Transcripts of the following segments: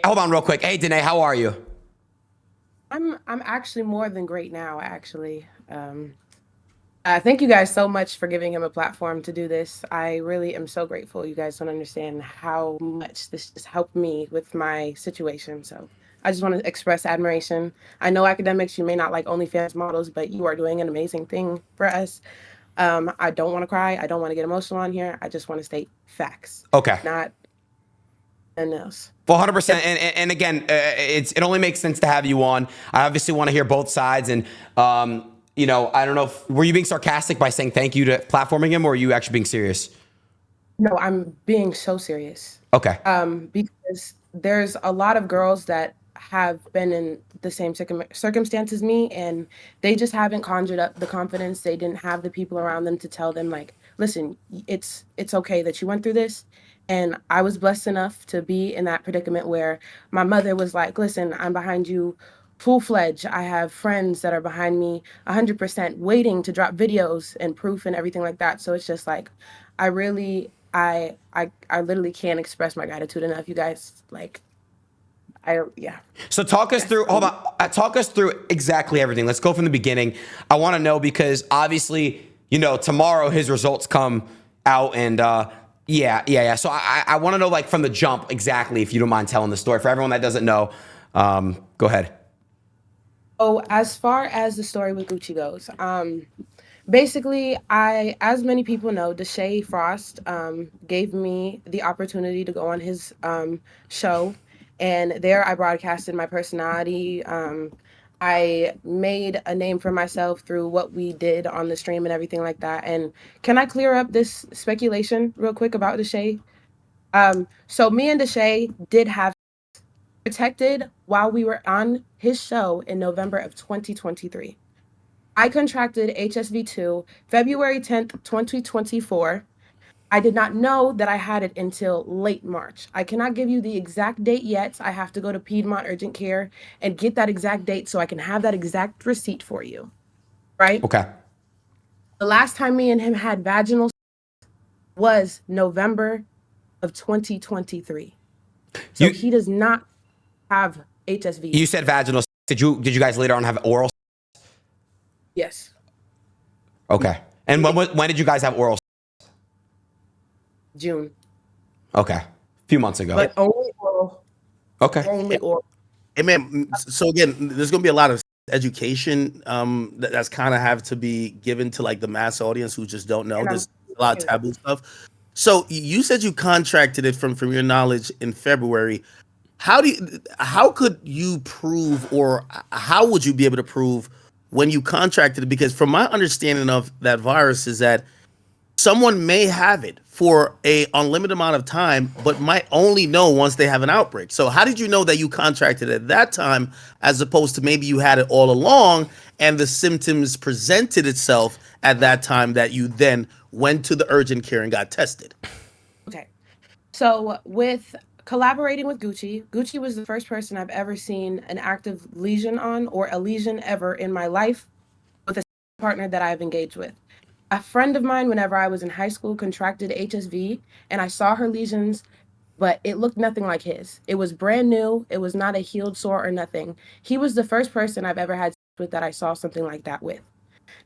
hold on real quick. Hey, Danae, how are you? I'm actually more than great now, actually. Thank you guys so much for giving him a platform to do this. I really am so grateful. You guys don't understand how much this just helped me with my situation. So I just want to express admiration. I know academics, you may not like OnlyFans models, but you are doing an amazing thing for us. I don't want to cry. I don't want to get emotional on here. I just want to state facts, Okay. not anything else. 100%. And again, it only makes sense to have you on. I obviously want to hear both sides. And, I don't know were you being sarcastic by saying thank you to platforming him, or are you actually being serious? No, I'm being so serious. Okay. Because there's a lot of girls that have been in the same circumstance as me, and they just haven't conjured up the confidence. They didn't have the people around them to tell them, like, listen, it's okay that you went through this. And I was blessed enough to be in that predicament where my mother was like, listen, I'm behind you full fledged. I have friends that are behind me 100% waiting to drop videos and proof and everything like that. So it's just like, I really I literally can't express my gratitude enough. You guys, like, yeah. So talk us Yes. through, hold on, talk us through exactly everything. Let's go from the beginning. I want to know because obviously, tomorrow his results come out and, yeah. So I want to know, like, from the jump exactly, if you don't mind telling the story for everyone that doesn't know. Go ahead. Oh, as far as the story with Gucci goes, basically, as many people know, Deshae Frost gave me the opportunity to go on his show, and there I broadcasted my personality. I made a name for myself through what we did on the stream and everything like that. And can I clear up this speculation real quick about Deshae? So me and Deshae did have protected while we were on his show in November of 2023. I contracted HSV2 February 10th, 2024. I did not know that I had it until late March. I cannot give you the exact date yet. I have to go to Piedmont Urgent Care and get that exact date so I can have that exact receipt for you, right? Okay. The last time me and him had vaginal was November of 2023. So You he does not have you HSV. said vaginal. Did you guys later on have oral? Yes. Okay. And when did you guys have oral? June. Okay. A few months ago. But only oral. Okay. Only oral. Hey man, so again, there's gonna be a lot of education that's kind of have to be given to like the mass audience who just don't know. And I'm There's a lot of taboo stuff. So you said you contracted it from your knowledge in February. How could you prove, or how would you be able to prove when you contracted it? Because from my understanding of that virus is that someone may have it for a unlimited amount of time, but might only know once they have an outbreak. So how did you know that you contracted at that time, as opposed to maybe you had it all along and the symptoms presented itself at that time that you then went to the urgent care and got tested? okay. So with collaborating with Gucci, Gucci was the first person I've ever seen an active lesion on, or a lesion ever in my life, with a partner that I've engaged with. A friend of mine, whenever I was in high school, contracted HSV, and I saw her lesions, but it looked nothing like his. It was brand new. It was not a healed sore or nothing. He was the first person I've ever had sex with that I saw something like that with.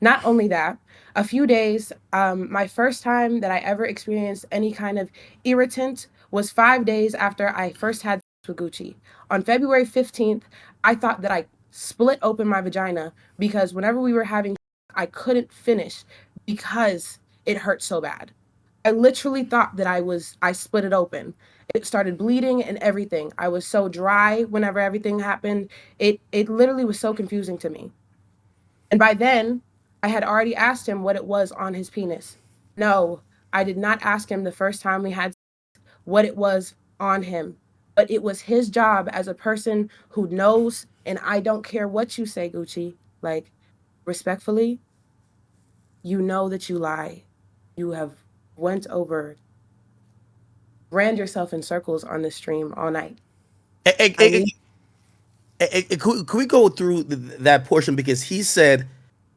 Not only that, a few days, my first time that I ever experienced any kind of irritant was 5 days after I first had sex with Gucci. On February 15th, I thought that I split open my vagina because whenever we were having, I couldn't finish because it hurt so bad. I literally thought that I split it open. It started bleeding and everything. I was so dry whenever everything happened. It literally was so confusing to me. And by then, I had already asked him what it was on his penis. No, I did not ask him the first time we had what it was on him. But it was his job as a person who knows, and I don't care what you say, Gucci. Like, respectfully, you know that you lie. You have went over, ran yourself in circles on the stream all night. Eh, I eh, need could we go through that portion, because he said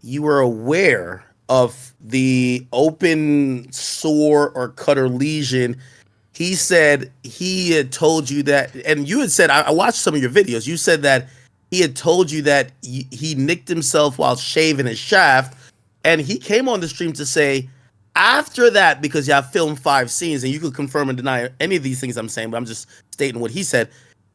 you were aware of the open sore or cut or lesion he said he had told you that, and you had said, I watched some of your videos. You said that he had told you that he nicked himself while shaving his shaft, and he came on the stream to say, after that, because y'all filmed 5 scenes, and you could confirm and deny any of these things I'm saying, but I'm just stating what he said.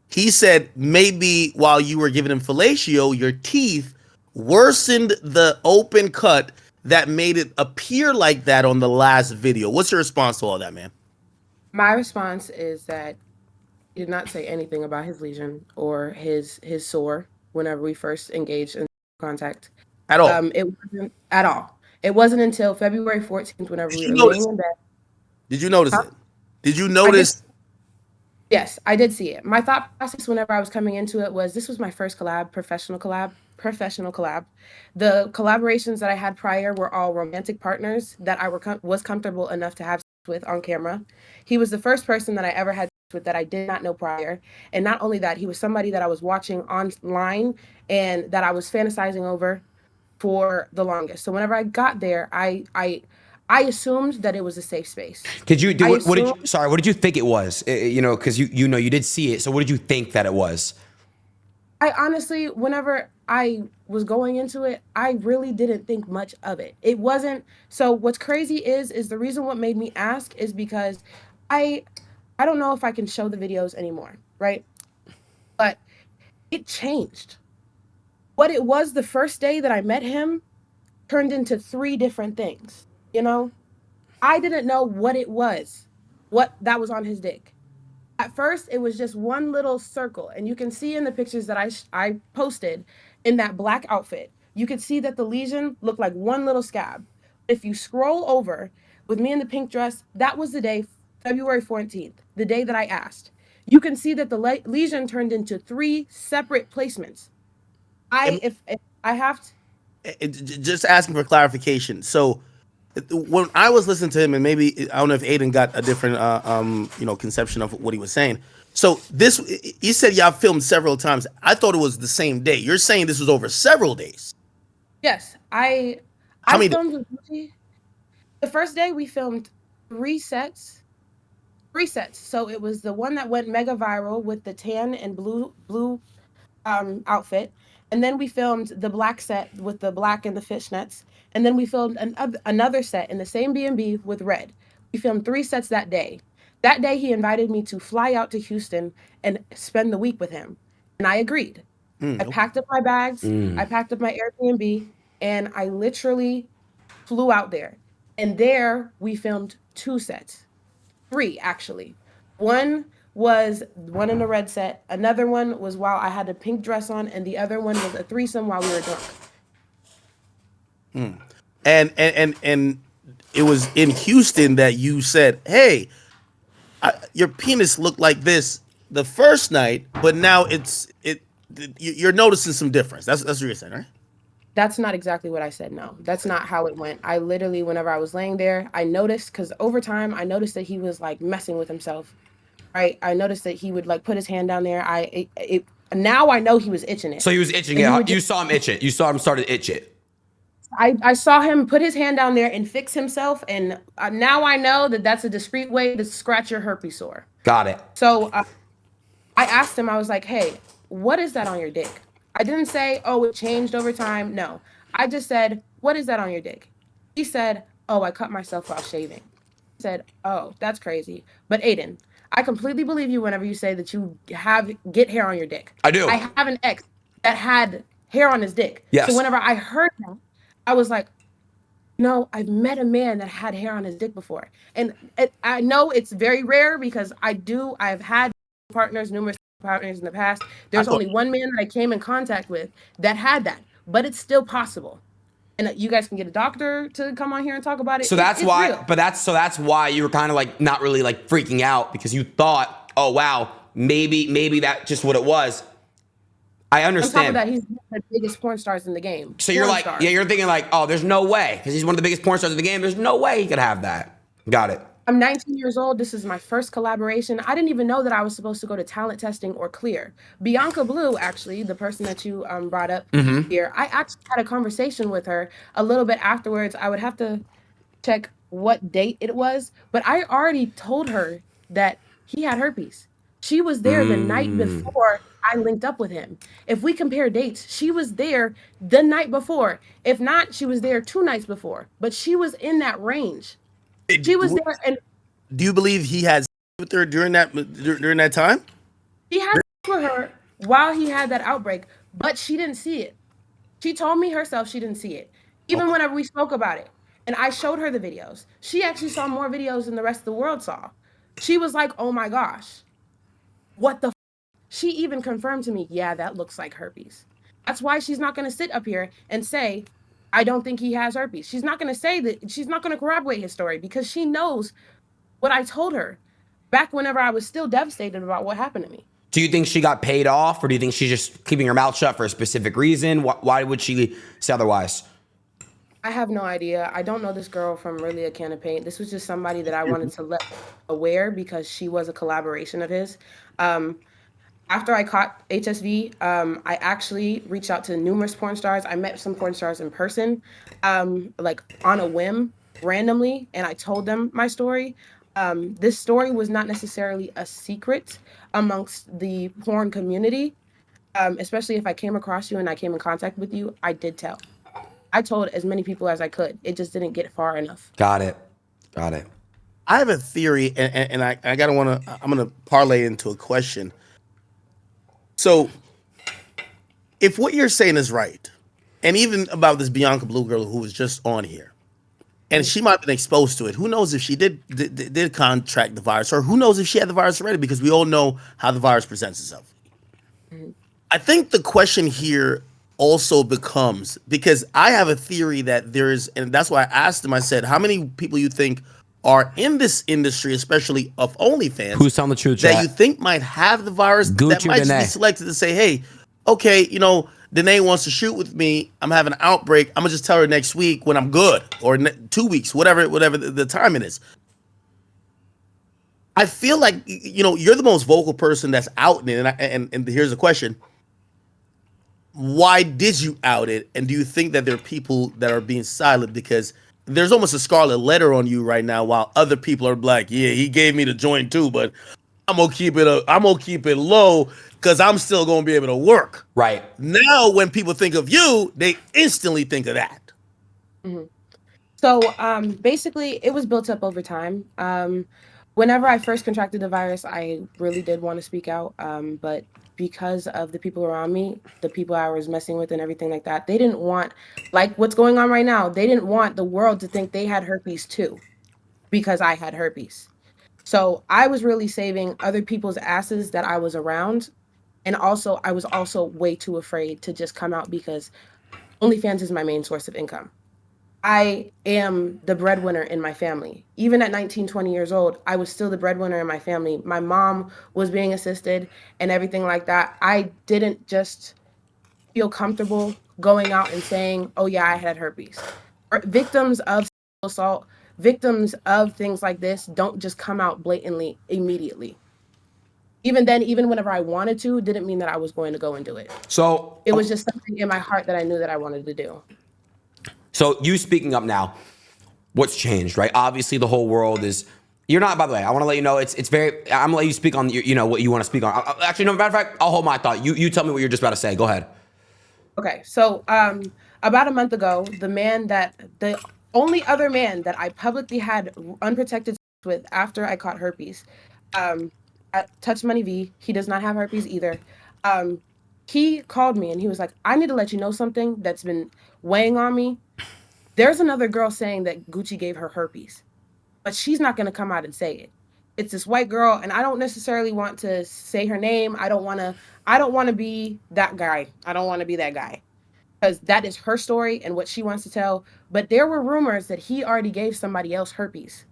He said maybe while you were giving him fellatio, your teeth worsened the open cut that made it appear like that on the last video. What's your response to all that, man? My response is that he did not say anything about his lesion or his sore whenever we first engaged in contact. At all? It wasn't at all. It wasn't until February 14th, whenever Did we you were notice laying in bed. Did you notice Huh? it? Did you I did. notice? Yes, I did see it. My thought process whenever I was coming into it was this was my first collab, professional collab. The collaborations that I had prior were all romantic partners that I was comfortable enough to have sex with on camera. He was the first person that I ever had sex with that I did not know prior. And not only that, he was somebody that I was watching online and that I was fantasizing over for the longest. So whenever I got there, I assumed that it was a safe space. Did you do I what did you, assumed sorry, what did you think it was? You know, because you know you did see it. So what did you think that it was? I honestly, whenever I was going into it, I really didn't think much of it. It wasn't. So what's crazy is the reason what made me ask is because I I don't know if I can show the videos anymore, right? But it changed. What it was the first day that I met him turned into 3 different things, you know? I didn't know what it was, what that was on his dick. At first, it was just one little circle, and you can see in the pictures that I posted in that black outfit, you could see that the lesion looked like one little scab. If you scroll over with me in the pink dress, that was the day, February 14th, the day that I asked. You can see that the lesion turned into 3 separate placements. Am- If I have to, Just asking for clarification. So when I was listening to him, and maybe I don't know if Adin got a different conception of what he was saying. So this, he said y'all filmed several times. I thought it was the same day. You're saying this was over several days. yes, How I many? filmed with Gucci. The first day we filmed 3 sets. 3 sets. So it was the one that went mega viral with the tan and blue outfit, and then we filmed the black set with the black and the fishnets, and then we filmed another set in the same B&B with red. We filmed 3 sets that day. That day he invited me to fly out to Houston and spend the week with him, and I agreed. I Okay. packed up my bags, I Mm. packed up my Airbnb, and I literally flew out there. And there we filmed 2 sets. 3 actually. One was one in a red set. Another one was while I had a pink dress on, and the other one was a threesome while we were drunk. And it was in Houston that you said, "Hey, your penis looked like this the first night, but now you're noticing some difference." That's what you're saying, right? That's not exactly what I said. No, that's not how it went. I literally, whenever I was laying there, I noticed, because over time I noticed that he was like messing with himself. Right? I noticed that he would like put his hand down there. Now I know he was itching it, So he was itching and he it. would You just. saw him itch it. You saw him start to itch it. I saw him put his hand down there and fix himself, and now I know that that's a discreet way to scratch your herpes sore. Got it. So I asked him, I was like, hey, what is that on your dick? I didn't say, oh, it changed over time. No, I just said, what is that on your dick? He said, oh, I cut myself while shaving. I said, oh, that's crazy. But Adin, I completely believe you whenever you say that you get hair on your dick. I do. I have an ex that had hair on his dick. Yes. So whenever I heard that, I was like, no, I've met a man that had hair on his dick before. And I know it's very rare because I've had numerous partners in the past. There's thought- only one man that I came in contact with that had that, but it's still possible. And you guys can get a doctor to come on here and talk about it. So that's It's why, real. but that's why you were kind of like not really like freaking out, because you thought, oh wow, maybe that's just what it was. I On top of understand. that, he's one of the biggest porn stars in the game. So you're Porn like, stars. yeah, you're thinking like, oh, there's no way, because he's one of the biggest porn stars in the game. There's no way he could have that. Got it. I'm 19 years old. This is my first collaboration. I didn't even know that I was supposed to go to talent testing or clear. Bianca Blue, actually, the person that you brought up here, I actually had a conversation with her a little bit afterwards. I would have to check what date it was, but I already told her that he had herpes. She was there the night before I linked up with him. If we compare dates, she was there the night before. If not, she was there 2 nights before. But she was in that range. She was there, and Do you believe he had sex with her during that time? he had sex with her while he had that outbreak, but she didn't see it. She told me herself she didn't see it. Even whenever we spoke about it. And I showed her the videos. She actually saw more videos than the rest of the world saw. She was like, oh my gosh, what the f-? She even confirmed to me, yeah, that looks like herpes. That's why she's not going to sit up here and say, I don't think he has herpes. She's not going to say that. She's not going to corroborate his story because she knows what I told her back whenever I was still devastated about what happened to me. Do you think she got paid off, or do you think she's just keeping her mouth shut for a specific reason? Why would she say otherwise? I have no idea. I don't know this girl from really a can of paint. This was just somebody that I wanted to let aware because she was a collaboration of his. After I caught HSV, I actually reached out to numerous porn stars. I met some porn stars in person, like on a whim, randomly, and I told them my story. This story was not necessarily a secret amongst the porn community, especially if I came across you and I came in contact with you, I did tell. I told as many people as I could. It just didn't get far enough. Got it. I have a theory, and I'm gonna parlay into a question. So, if what you're saying is right, and even about this Bianca Blue girl who was just on here, and she might have been exposed to it. Who knows if she did contract the virus, or who knows if she had the virus already? Because we all know how the virus presents itself. Mm-hmm. I think the question here also becomes, because I have a theory that there's, and that's why I asked him. I said, how many people you think are in this industry, especially of OnlyFans, who's telling the truth, that chat? you think might have the virus, that might just be selected to say, hey, okay, Danae wants to shoot with me. I'm having an outbreak. I'm gonna just tell her next week when I'm good, or 2 weeks, whatever the timing is. I feel like you're the most vocal person that's out in it, and here's the question: why did you out it? And do you think that there are people that are being silent because there's almost a scarlet letter on you right now, while other people are like, yeah, he gave me the joint too, but I'm gonna keep it low because I'm still gonna be able to work. Right. Now, when people think of you, they instantly think of that. Mm-hmm. So basically, it was built up over time. Whenever I first contracted the virus, I really did want to speak out, but because of the people around me, the people I was messing with and everything like that, they didn't want, like what's going on right now, they didn't want the world to think they had herpes too, because I had herpes. So I was really saving other people's asses that I was around. And also, I was also way too afraid to just come out because OnlyFans is my main source of income. I am the breadwinner in my family. Even at 19, 20 years old, I was still the breadwinner in my family. My mom was being assisted and everything like that. I didn't just feel comfortable going out and saying, oh yeah, I had herpes. Victims of sexual assault, victims of things like this don't just come out blatantly immediately. Even then, even whenever I wanted to, didn't mean that I was going to go and do it. So it was just something in my heart that I knew that I wanted to do. So you speaking up now, what's changed, right? Obviously, the whole world is. You're not. By the way, I want to let you know it's very. I'm gonna let you speak on what you want to speak on. Actually, no. Matter of fact, I'll hold my thought. You tell me what you're just about to say. Go ahead. Okay, so about a month ago, the only other man that I publicly had unprotected sex with after I caught herpes, at Touch Money V, he does not have herpes either. He called me and he was like, I need to let you know something that's been weighing on me. There's another girl saying that Gucci gave her herpes, but she's not going to come out and say it. It's this white girl, and I don't necessarily want to say her name. I don't want to be that guy. I don't want to be that guy, because that is her story and what she wants to tell. But there were rumors that he already gave somebody else herpes,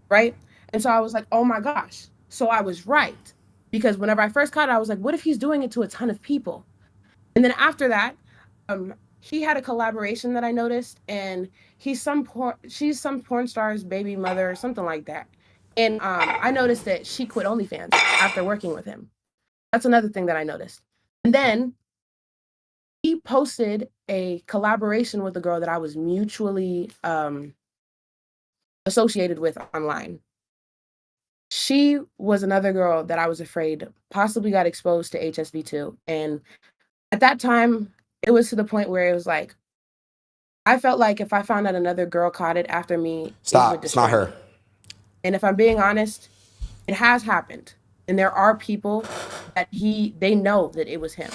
right? And so I was like, oh my gosh. So I was right, because whenever I first caught it, I was like, what if he's doing it to a ton of people? And then after that, he had a collaboration that I noticed, and she's some porn star's baby mother or something like that. And I noticed that she quit OnlyFans after working with him. That's another thing that I noticed. And then he posted a collaboration with a girl that I was mutually associated with online. She was another girl that I was afraid possibly got exposed to HSV too. And at that time, it was to the point where it was like, I felt like if I found out another girl caught it after me, it would Stop. It's not destroy her. me. And if I'm being honest, it has happened. And there are people that they know that it was him.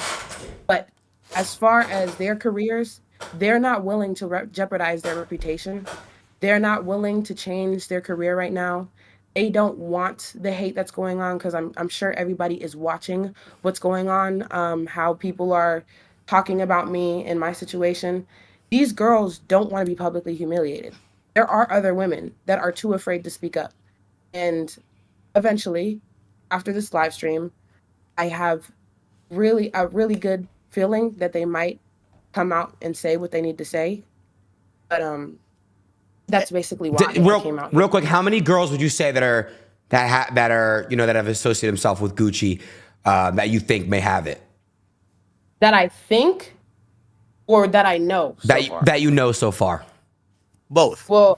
But as far as their careers, they're not willing to jeopardize their reputation. They're not willing to change their career right now. They don't want the hate that's going on because I'm sure everybody is watching what's going on, how people are talking about me and my situation. These girls don't want to be publicly humiliated. There are other women that are too afraid to speak up. And eventually, after this live stream, I have a really good feeling that they might come out and say what they need to say. But that's basically why I came out. Real quick, how many girls would you say that are that have associated themselves with Gucci that you think may have it? That I think, or that I know so far? That you know so far. Both. Well,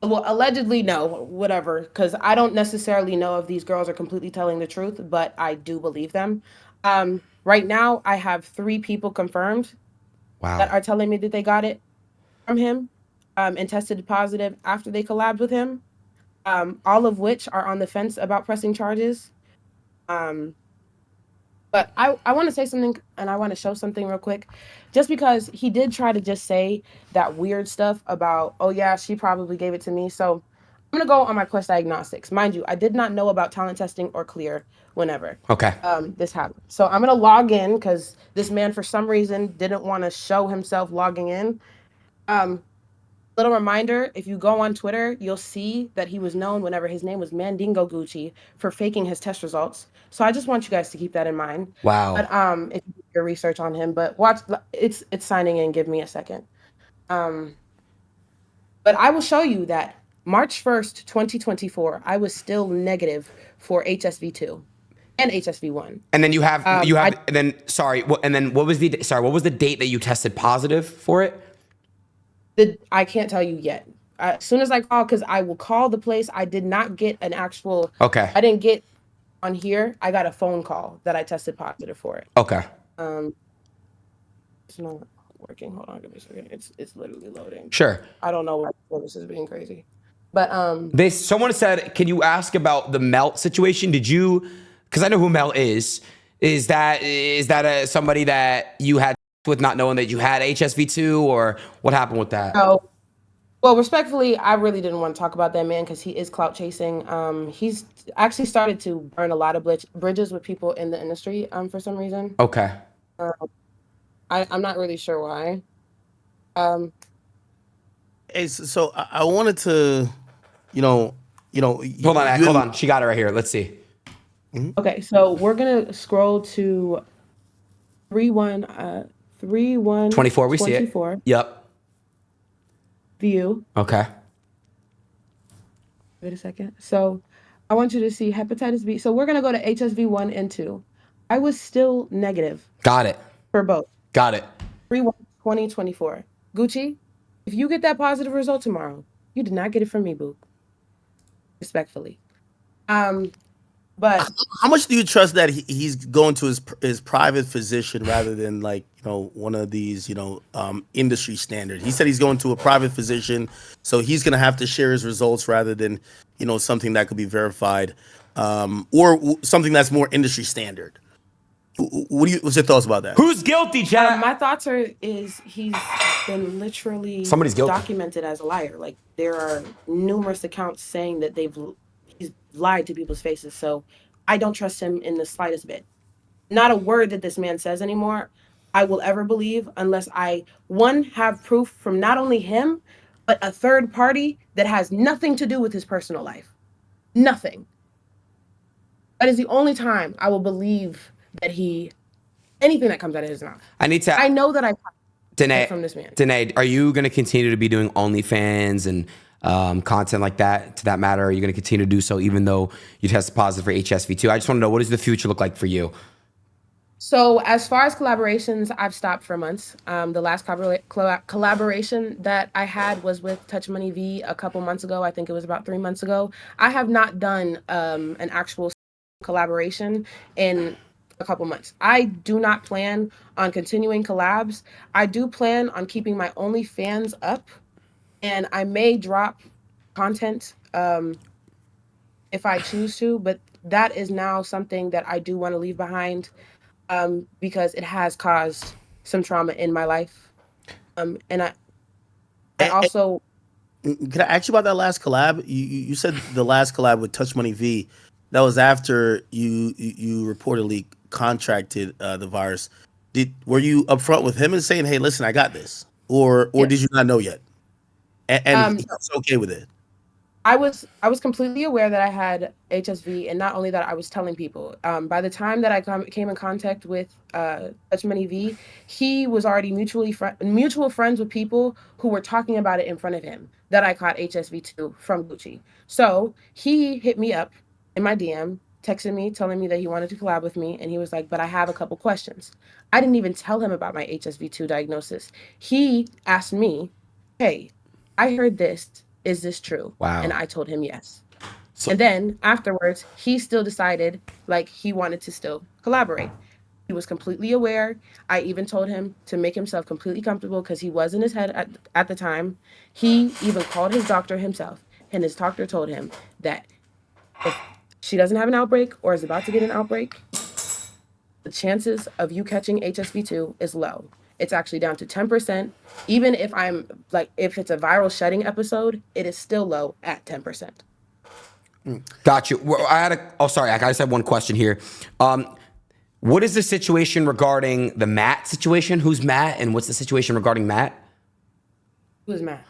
allegedly, no, whatever, because I don't necessarily know if these girls are completely telling the truth, but I do believe them. Right now, I have 3 people confirmed that are telling me that they got it from him and tested positive after they collabed with him, all of which are on the fence about pressing charges. But I want to say something, and I want to show something real quick, just because he did try to just say that weird stuff about, oh yeah, she probably gave it to me. So I'm gonna go on my Quest Diagnostics. Mind you, I did not know about talent testing or Clear whenever this happened. So I'm gonna log in because this man, for some reason, didn't want to show himself logging in. Little reminder, if you go on Twitter, you'll see that he was known whenever his name was Mandingo Gucci for faking his test results. So I just want you guys to keep that in mind. Wow. But if you do your research on him, but watch, it's signing in. Give me a second. But I will show you that March 1st, 2024, I was still negative for HSV2 and HSV1. And then what was the date that you tested positive for it? I can't tell you yet. As soon as I call, because I will call the place. I did not get an actual. Okay. I didn't get on here. I got a phone call that I tested positive for it. Okay. It's not working. Hold on, give me a second. It's literally loading. Sure. I don't know why this is being crazy, but someone said, can you ask about the Melt situation? Did you? Because I know who Melt is. Is that somebody that you had with not knowing that you had HSV2, or what happened with that? No. Well, respectfully, I really didn't want to talk about that man because he is clout chasing. He's actually started to burn a lot of bridges with people in the industry for some reason. Okay. I'm not really sure why. Hey, so I wanted to, Hold on. She got it right here. Let's see. Okay, so we're gonna scroll to 3/1/24. We see it. Yep. View. Okay. Wait a second. So I want you to see hepatitis B. So we're gonna go to HSV1 and 2. I was still negative. Got it. For both. Got it. 3/1/2024. Gucci, if you get that positive result tomorrow, you did not get it from me, boo. Respectfully. But how much do you trust that he's going to his private physician rather than one of these industry standards? He said he's going to a private physician, so he's going to have to share his results rather than something that could be verified, or something that's more industry standard. What's your thoughts about that? Who's guilty, Chad? my thoughts is he's been literally Somebody's guilty. Documented as a liar. Like there are numerous accounts saying that he's lied to people's faces. So I don't trust him in the slightest bit. Not a word that this man says anymore I will ever believe unless I, one, have proof from not only him, but a third party that has nothing to do with his personal life. Nothing. That is the only time I will believe that anything that comes out of his mouth. I know that Danae, from this man. Danae, are you going to continue to be doing OnlyFans and content like that, to that matter? Are you going to continue to do so even though you tested positive for HSV2? I just want to know, what does the future look like for you? So as far as collaborations, I've stopped for months. The last collaboration that I had was with Touch Money V a couple months ago. I think it was about 3 months ago. I have not done an actual collaboration in a couple months. I do not plan on continuing collabs. I do plan on keeping my OnlyFans up, and I may drop content if I choose to, but that is now something that I do want to leave behind because it has caused some trauma in my life. And I And, also can I ask you about that last collab? You said the last collab with Touch Money V. That was after you reportedly contracted the virus. Were you upfront with him and saying, "Hey, listen, I got this," or yeah, did you not know yet? And um, he was okay with it. I was completely aware that I had HSV, and not only that, I was telling people. By the time that I came in contact with Touch Money V, he was already mutual friends with people who were talking about it in front of him that I caught HSV too from Gucci. So he hit me up in my DM, texted me, telling me that he wanted to collab with me, and he was like, "But I have a couple questions." I didn't even tell him about my HSV2 diagnosis. He asked me, "Hey, I heard this. Is this true?" And Wow. I told him yes. So And then afterwards, he still decided like he wanted to still collaborate. He was completely aware. I even told him to make himself completely comfortable because he was in his head at the time. He even called his doctor himself, and his doctor told him that if she doesn't have an outbreak or is about to get an outbreak, the chances of you catching HSV2 is low. It's actually down to 10%. Even if if it's a viral shedding episode, it is still low at 10%. got you. Well, oh, sorry, I just have one question here. What is the situation regarding the Matt situation? Who's Matt, and what's the situation regarding Matt? Who's Matt?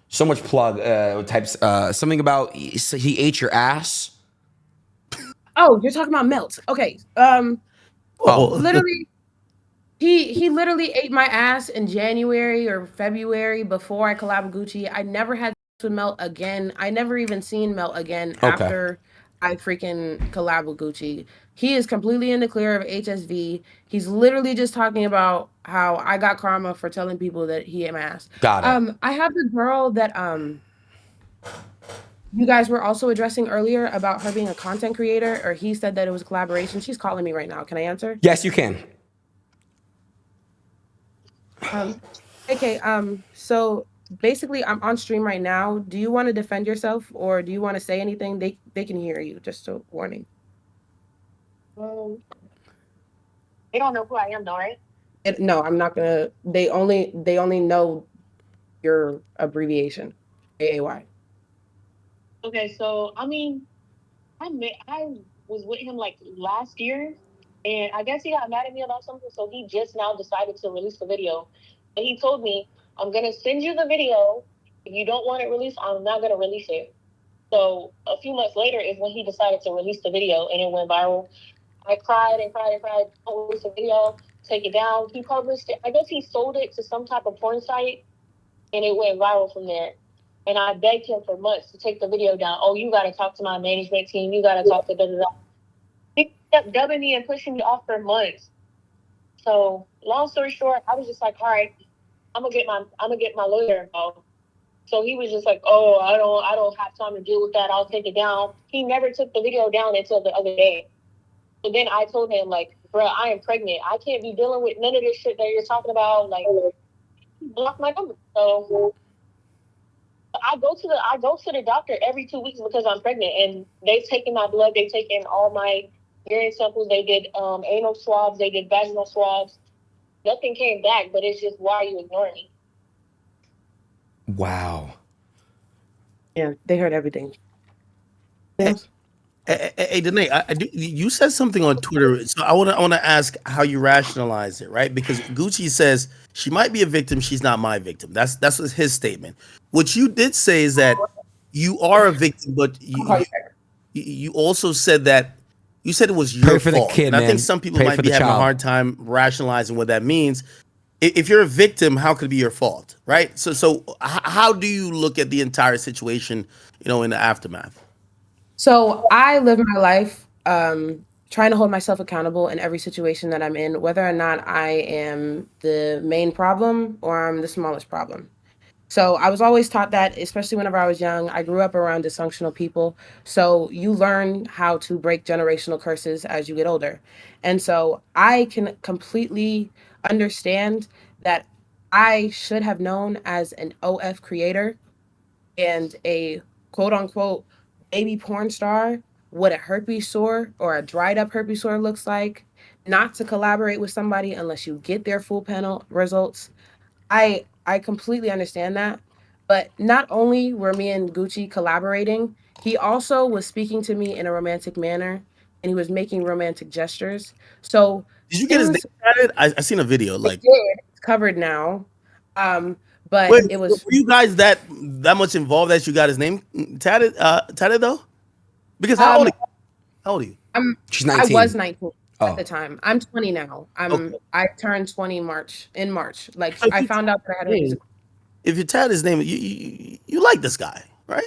So much plug types. Something about he ate your ass. Oh, you're talking about Melt. Okay. Oh, Oh, Literally, he literally ate my ass in January or February before I collabed with Gucci. I never had sex with Melt again. I never even seen Melt again okay. after I freaking collabed with Gucci. He is completely in the clear of HSV. He's literally just talking about how I got karma for telling people that he ate my ass. Got it. I have the girl that you guys were also addressing earlier about her being a content creator, or he said that it was a collaboration. She's calling me right now. Can I answer? Yes, you can. Okay, so basically I'm on stream right now. Do you want to defend yourself or do you want to say anything? They can hear you, just a warning. They don't know who I am, though, right? No, I'm not gonna they only know your abbreviation. AAY. Okay, so I mean, I was with him like last year, and I guess he got mad at me about something, so he just now decided to release the video. And he told me, "I'm gonna send you the video. If you don't want it released, I'm not gonna release it." So a few months later is when he decided to release the video, and it went viral. I cried and cried and cried. Don't release the video. Take it down. He published it. I guess he sold it to some type of porn site, and it went viral from there. And I begged him for months to take the video down. Oh, you got to talk to my management team. You got to talk to da da da. He kept dubbing me and pushing me off for months. So long story short, I was just like, all right, I'm gonna get my lawyer involved. So he was just like, oh, I don't have time to deal with that. I'll take it down. He never took the video down until the other day. So then I told him like, bro, I am pregnant. I can't be dealing with none of this shit that you're talking about. Like, he blocked my number. So I go to the doctor every 2 weeks because I'm pregnant, and they've taken my blood, they've taken all my urine samples, they did anal swabs, they did vaginal swabs. Nothing came back, but it's just, why are you ignoring me? Wow. Yeah, they heard everything. Hey, Danae, you said something on Twitter, so I want to ask how you rationalize it, right? Because Gucci says she might be a victim, she's not my victim. That's his statement. What you did say is that you are a victim, but you also said that you said it was Pray your for the fault, kid, and I think man. some people Pray might for be the having a child. hard time rationalizing what that means. If you're a victim, how could it be your fault, right? So how do you look at the entire situation, in the aftermath? So I live my life trying to hold myself accountable in every situation that I'm in, whether or not I am the main problem or I'm the smallest problem. So I was always taught that, especially whenever I was young. I grew up around dysfunctional people. So you learn how to break generational curses as you get older. And so I can completely understand that I should have known as an OF creator and a quote unquote baby porn star what a herpes sore or a dried up herpes sore looks like, not to collaborate with somebody unless you get their full panel results. I completely understand that. But not only were me and Gucci collaborating, he also was speaking to me in a romantic manner and he was making romantic gestures. So Did you get his name things tatted? I seen a video. it Like, did. It's covered now. But wait, it were was you guys that much involved that you got his name tatted? Tatted though? Because um how old are you? She's I 19. was 19 at Oh, the time. I'm 20 now. Okay. I turned 20 in March. Like So if I you found out that I had herpes. if you tatted his name, you like this guy, right?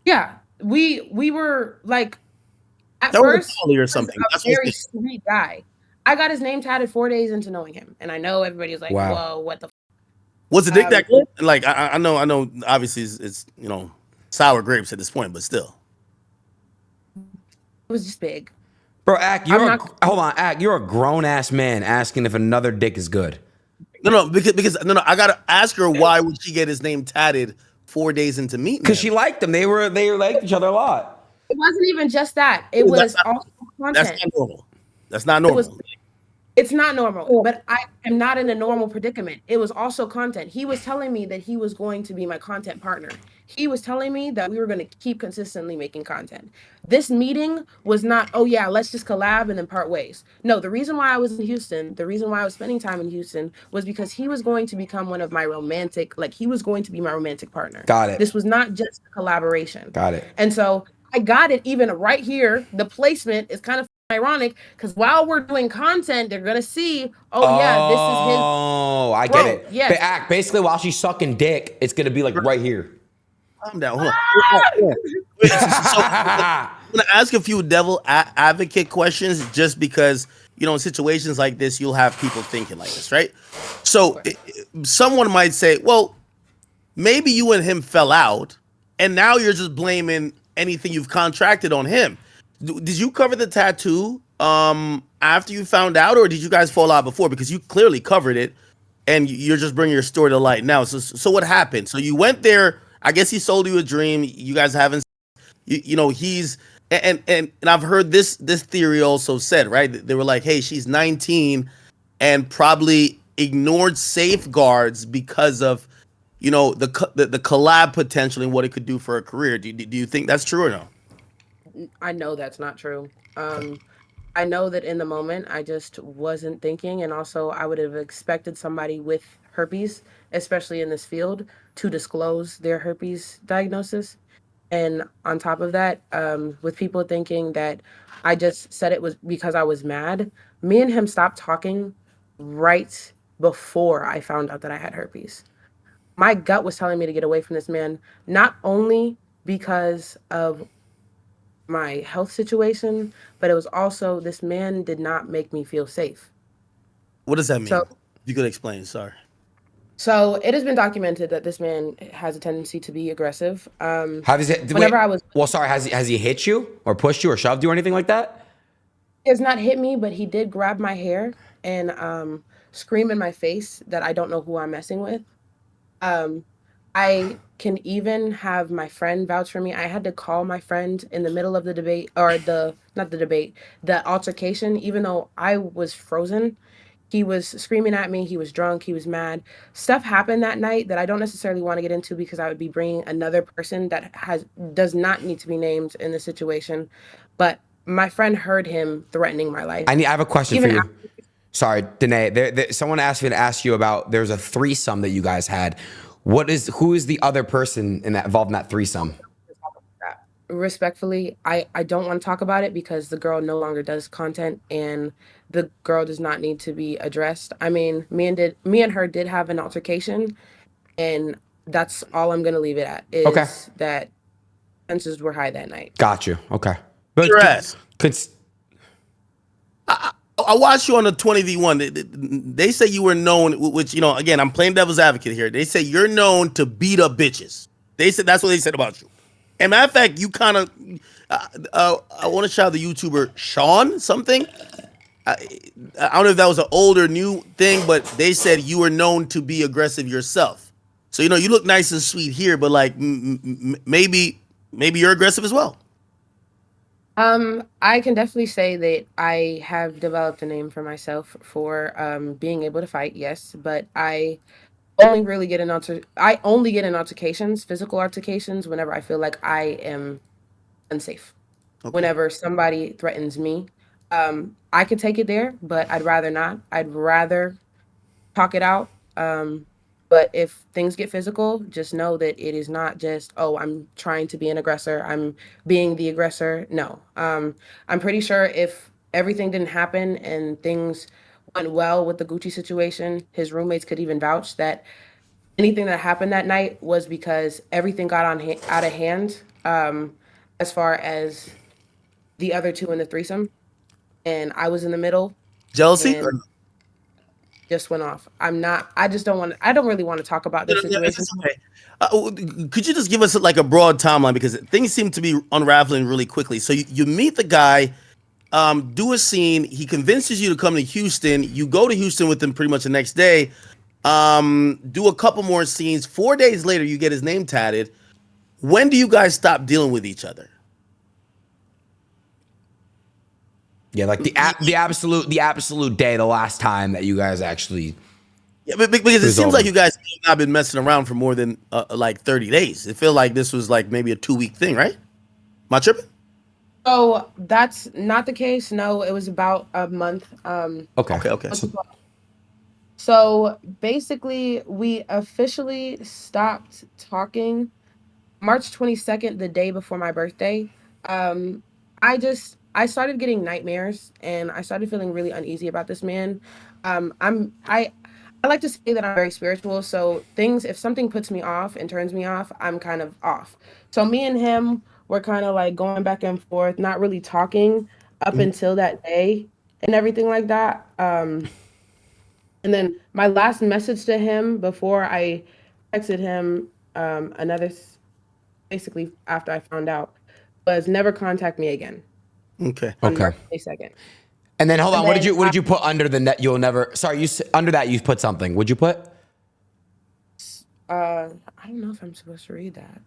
Yeah, we were like at That was a first poly or he was something. a That's what's very sweet guy. I got his name tatted 4 days into knowing him, and I know everybody's like, wow. "Whoa, what the?" Was the dick Um, that good? Like I know obviously it's sour grapes at this point, but still. it was just big. Bro, Ak, I'm not. hold on, Ak, you're a grown ass man asking if another dick is good. No, because no, I gotta ask her why would she get his name tatted 4 days into meeting Because him? she liked them. They liked each other a lot. It wasn't even just that. It That's was not, also that's content. not normal. That's not It was normal. It's not normal, but I am not in a normal predicament. It was also content. He was telling me that he was going to be my content partner. He was telling me that we were going to keep consistently making content. This meeting was not, oh yeah, let's just collab and then part ways. No, the reason why I was in Houston, the reason why I was spending time in Houston was because he was going to become one of my romantic, like he was going to be my romantic partner. Got it. This was not just a collaboration. Got it. And so I got it even right here. The placement is kind of ironic because while we're doing content, they're gonna see, oh yeah, this is his. Oh, I get Bro, it. yes. But Ak, basically, while she's sucking dick, it's gonna be like right here. Calm down. Hold on. So I'm gonna ask a few devil advocate questions just because in situations like this you'll have people thinking like this, right? So someone might say, well, maybe you and him fell out, and now you're just blaming anything you've contracted on him. Did you cover the tattoo after you found out, or did you guys fall out before? Because you clearly covered it, and you're just bringing your story to light now. So what happened? So you went there. I guess he sold you a dream. You guys haven't. He's and I've heard this theory also said, right? They were like, hey, she's 19 and probably ignored safeguards because of the collab potential and what it could do for her career. Do you think that's true or no? I know that's not true. I know that in the moment I just wasn't thinking, and also I would have expected somebody with herpes, especially in this field, to disclose their herpes diagnosis. And on top of that, with people thinking that I just said it was because I was mad, me and him stopped talking right before I found out that I had herpes. My gut was telling me to get away from this man, not only because of my health situation, but it was also this man did not make me feel safe. What does that mean? So, If you could explain, sorry. so it has been documented that this man has a tendency to be aggressive. Whenever I was, well, sorry, has he hit you or pushed you or shoved you or anything like that? He has not hit me, but he did grab my hair and scream in my face that I don't know who I'm messing with. I can even have my friend vouch for me. I had to call my friend in the middle of the debate, or not the debate, the altercation, even though I was frozen. He was screaming at me. He was drunk. He was mad. Stuff happened that night that I don't necessarily want to get into because I would be bringing another person that does not need to be named in the situation. But my friend heard him threatening my life. I have a question Even for you. after- Sorry, Danae. Someone asked me to ask you about. There's a threesome that you guys had. Who is the other person involved in that threesome? Respectfully, I don't want to talk about it because the girl no longer does content and the girl does not need to be addressed. I mean, me and her did have an altercation, and that's all I'm gonna leave it at is Okay. that tensions were high that night. Got you. Okay. But Your ass. I watched you on the 20v1. They say you were known, which, you know, again, I'm playing devil's advocate here. They say you're known to beat up bitches. They said that's what they said about you. And matter of fact, you kind of, I want to shout out the YouTuber Sean something. I don't know if that was an old or new thing, but they said you were known to be aggressive yourself. So, you know, you look nice and sweet here, but like maybe you're aggressive as well. I can definitely say that I have developed a name for myself for being able to fight, yes, but I only get in altercations, physical altercations, whenever I feel like I am unsafe. Okay. Whenever somebody threatens me, I could take it there, but I'd rather not. I'd rather talk it out. But if things get physical, just know that it is not just, oh, I'm trying to be an aggressor, I'm being the aggressor. No. I'm pretty sure if everything didn't happen and things went well with the Gucci situation, his roommates could even vouch that anything that happened that night was because everything got out of hand, as far as the other two in the threesome. And I was in the middle. Jealousy? And just went off. I don't really want to talk about this situation. Okay. Could you just give us like a broad timeline, because things seem to be unraveling really quickly. So you meet the guy, do a scene. He convinces you to come to Houston. You go to Houston with him pretty much the next day. Do a couple more scenes. 4 days later, you get his name tatted. When do you guys stop dealing with each other? Yeah, like the absolute day, the last time that you guys actually. Yeah, because it seems over. like you guys have not been messing around for more than like 30 days. It feels like this was like maybe a 2-week thing, right? Am I tripping? So that's not the case. No, it was about a month. Okay. So basically, we officially stopped talking March 22nd, the day before my birthday. I started getting nightmares and I started feeling really uneasy about this man. I like to say that I'm very spiritual. So if something puts me off and turns me off, I'm kind of off. So me and him were kind of like going back and forth, not really talking up until that day and everything like that. And then my last message to him before I texted him, basically after I found out, was never contact me again. Okay. On March 22nd. And then hold on, what did you put under the net? You'll never. Sorry, under that you put something. Would you put? I don't know if I'm supposed to read that.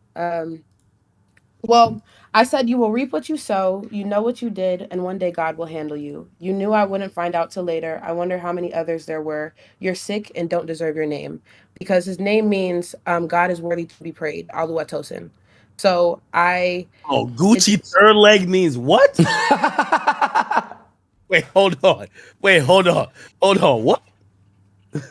Well, I said, you will reap what you sow. You know what you did, and one day God will handle you. You knew I wouldn't find out till later. I wonder how many others there were. You're sick and don't deserve your name, because his name means God is worthy to be prayed. Aluatosin. So Gucci3rdLeg means what? Wait, hold on. What?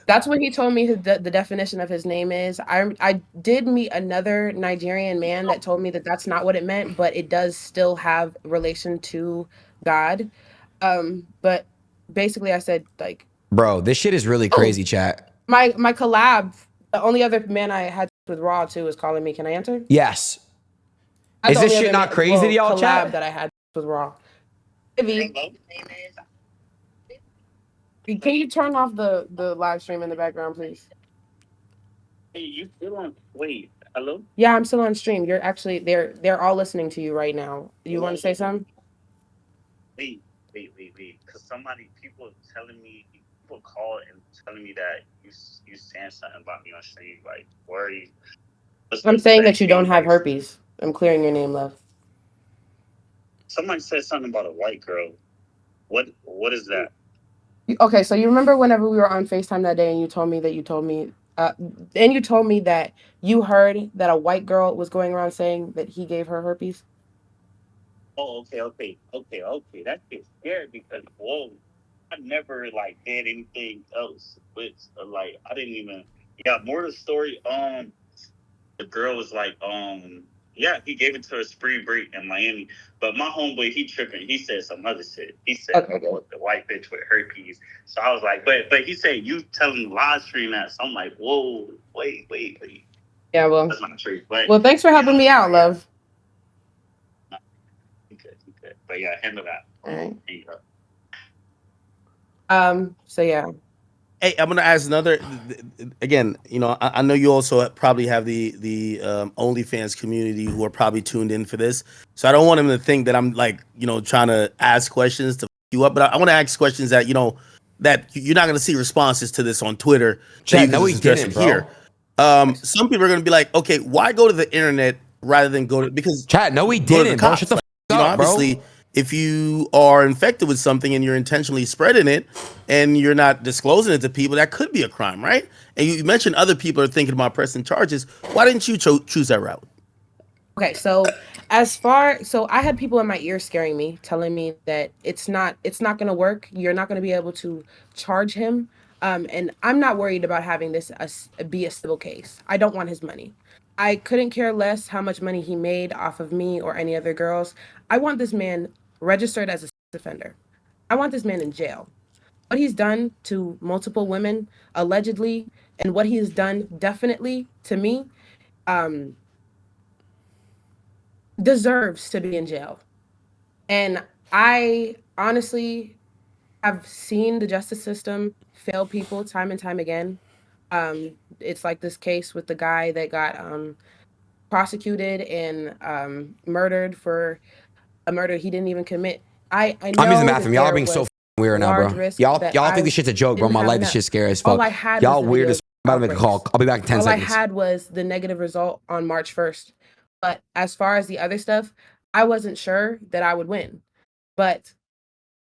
That's what he told me the definition of his name is. I did meet another Nigerian man that told me that that's not what it meant, but it does still have relation to God. But basically I said, like, bro, this shit is really crazy, chat. My collab, the only other man I had with Raw too is calling me. Can I answer? Yes. That's is the this only shit other not crazy to y'all, collab chat? that I had with Raw. Can you turn off the live stream in the background, please? Hey, you still on? Wait, hello? Yeah, I'm still on stream. You're actually they're all listening to you right now. You want to say something? Wait. Because people call and telling me that you saying something about me on stream. Like, where are you? I'm saying that you don't have herpes. I'm clearing your name, love. Somebody said something about a white girl. What is that? Okay, so you remember whenever we were on FaceTime that day and you told me that you heard that a white girl was going around saying that he gave her herpes? Oh, okay. That gets scared because, whoa, I never, like, did anything else. With, like, I didn't even, more of the story, the girl was like, yeah, he gave it to her spring break in Miami. But my homeboy, he tripping. He said some other shit. He said, Okay. The white bitch with herpes. So I was like, but he said, you telling live stream that. So I'm like, whoa, wait. Yeah, well. That's not true. But, well, thanks for helping me out, love. Okay. But yeah, handle that. All right. There you go. So yeah. Hey, I'm gonna ask another. Again, you know, I know you also probably have the OnlyFans community who are probably tuned in for this. So I don't want them to think that I'm like, you know, trying to ask questions to f you up. But I want to ask questions that, you know, that you're not gonna see responses to this on Twitter. That you Chat, can no, he just address didn't, it bro. here. Some people are gonna be like, okay, why go to the internet rather than go to because Chat, no, he go to the didn't, bro. cops? Shut the Like, f you know, up, bro. obviously, if you are infected with something and you're intentionally spreading it and you're not disclosing it to people, that could be a crime, right? And you mentioned other people are thinking about pressing charges. Why didn't you choose that route? Okay, so I had people in my ear scaring me, telling me that it's not gonna work. You're not gonna be able to charge him. And I'm not worried about having this be a civil case. I don't want his money. I couldn't care less how much money he made off of me or any other girls. I want this man registered as a sex offender. I want this man in jail. What he's done to multiple women, allegedly, and what he has done definitely to me, um, deserves to be in jail. And I honestly have seen the justice system fail people time and time again. It's like this case with the guy that got prosecuted and murdered for a murder he didn't even commit. I I'm using the know that bathroom. Y'all are there being so was f***ing weird now, large bro. risk Y'all that I think this shit's a joke, bro. didn't My have life, this enough. shit's scary as All fuck. I had was Y'all the weird video as of f***. I'm about to make a outbreaks. call. I'll be back in 10 All I seconds. had was the negative result on March 1st. But as far as the other stuff, I wasn't sure that I would win. But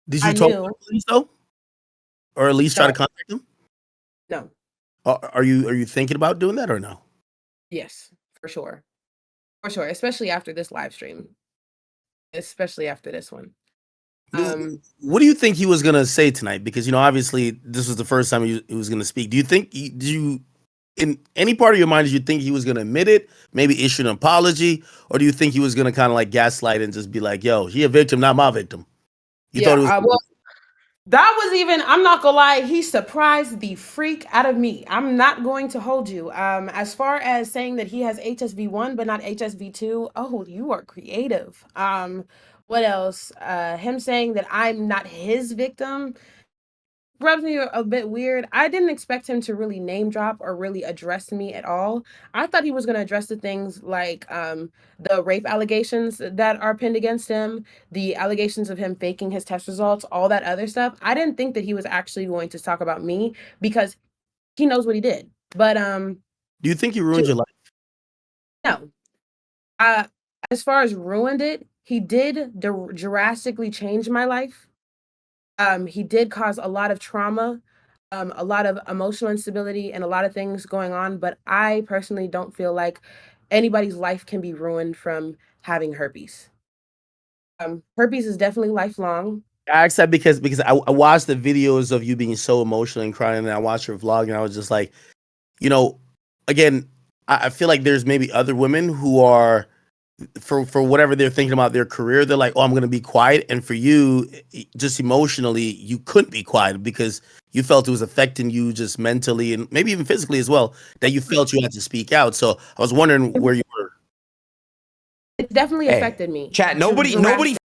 Did you I talk to knew the police though, or at least try to no, contact them? no, Are you thinking about doing that or no? yes, for sure. For sure, especially after this live stream, especially after this one. Um, What do you think he was gonna say tonight? Because you know, obviously, this was the first time he was gonna speak. Do you think did you, in any part of your mind, did you think he was gonna admit it, maybe issue an apology, or do you think he was gonna kind of like gaslight and just be like, "Yo, he a victim, not my victim." You thought yeah, it was well, that was even, I'm not gonna lie, he surprised the freak out of me. I'm not going to hold you. As far as saying that he has HSV1 but not HSV2, oh, you are creative. What else? Him saying that I'm not his victim rubs me a bit weird. I didn't expect him to really name drop or really address me at all. I thought he was going to address the things like the rape allegations that are pinned against him, the allegations of him faking his test results, all that other stuff. I didn't think that he was actually going to talk about me because he knows what he did. But do you think he to, ruined your life? no. Uh, as far as ruined it, he did drastically change my life. He did cause a lot of trauma, a lot of emotional instability, and a lot of things going on. But I personally don't feel like anybody's life can be ruined from having herpes. Herpes is definitely lifelong. I asked that because I watched the videos of you being so emotional and crying, and I watched your vlog, and I was just like, you know, again, I feel like there's maybe other women who are for whatever they're thinking about their career, they're like, oh, I'm gonna be quiet. And for you, just emotionally, you couldn't be quiet because you felt it was affecting you just mentally and maybe even physically as well, that you felt you had to speak out. So I was wondering It, where you were. it definitely Hey, affected me. chat, nobody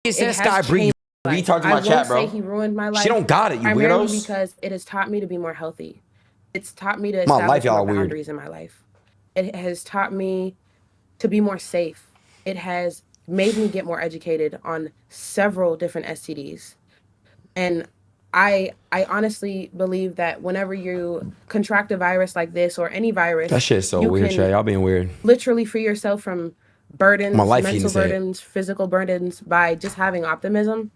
It says has Sky Bree, you changed my life. retards in I my won't chat, say bro. he ruined my She life don't got it, you primarily weirdos. because it has taught me to be more healthy. It's taught me to My life, establish y'all more are weird. boundaries in my life. It has taught me to be more safe. It has made me get more educated on several different STDs. And I honestly believe that whenever you contract a virus like this or any That virus, shit's so you weird, chat. can Y'all being weird. literally free yourself from My burdens, life, he didn't mental say it. burdens, physical burdens by just having optimism.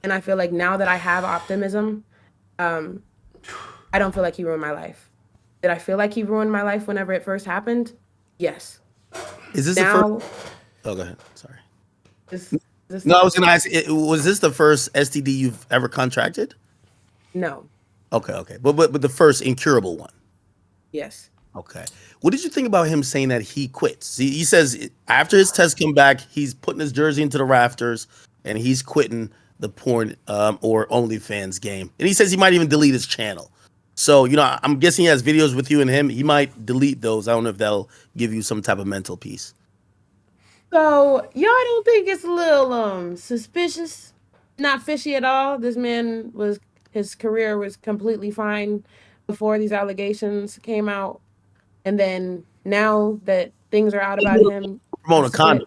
And I feel like now that I have optimism, um, I don't feel like he ruined my life. Did I feel like he ruined my life whenever it first happened? Yes. Is this the first? Now, Oh, go ahead. Sorry. this No, the I was first? gonna ask. Was this the first STD you've ever contracted? No. Okay. But the first incurable one. Yes. Okay. What did you think about him saying that he quits? He says after his tests come back, he's putting his jersey into the rafters and he's quitting the porn or OnlyFans game. And he says he might even delete his channel. So, you know, I'm guessing he has videos with you and him. He might delete those. I don't know if that'll give you some type of mental peace. So y'all don't think it's a little suspicious? Not fishy at all. This man was His career was completely fine before these allegations came out. And then now that things are out about him, Promote a condom.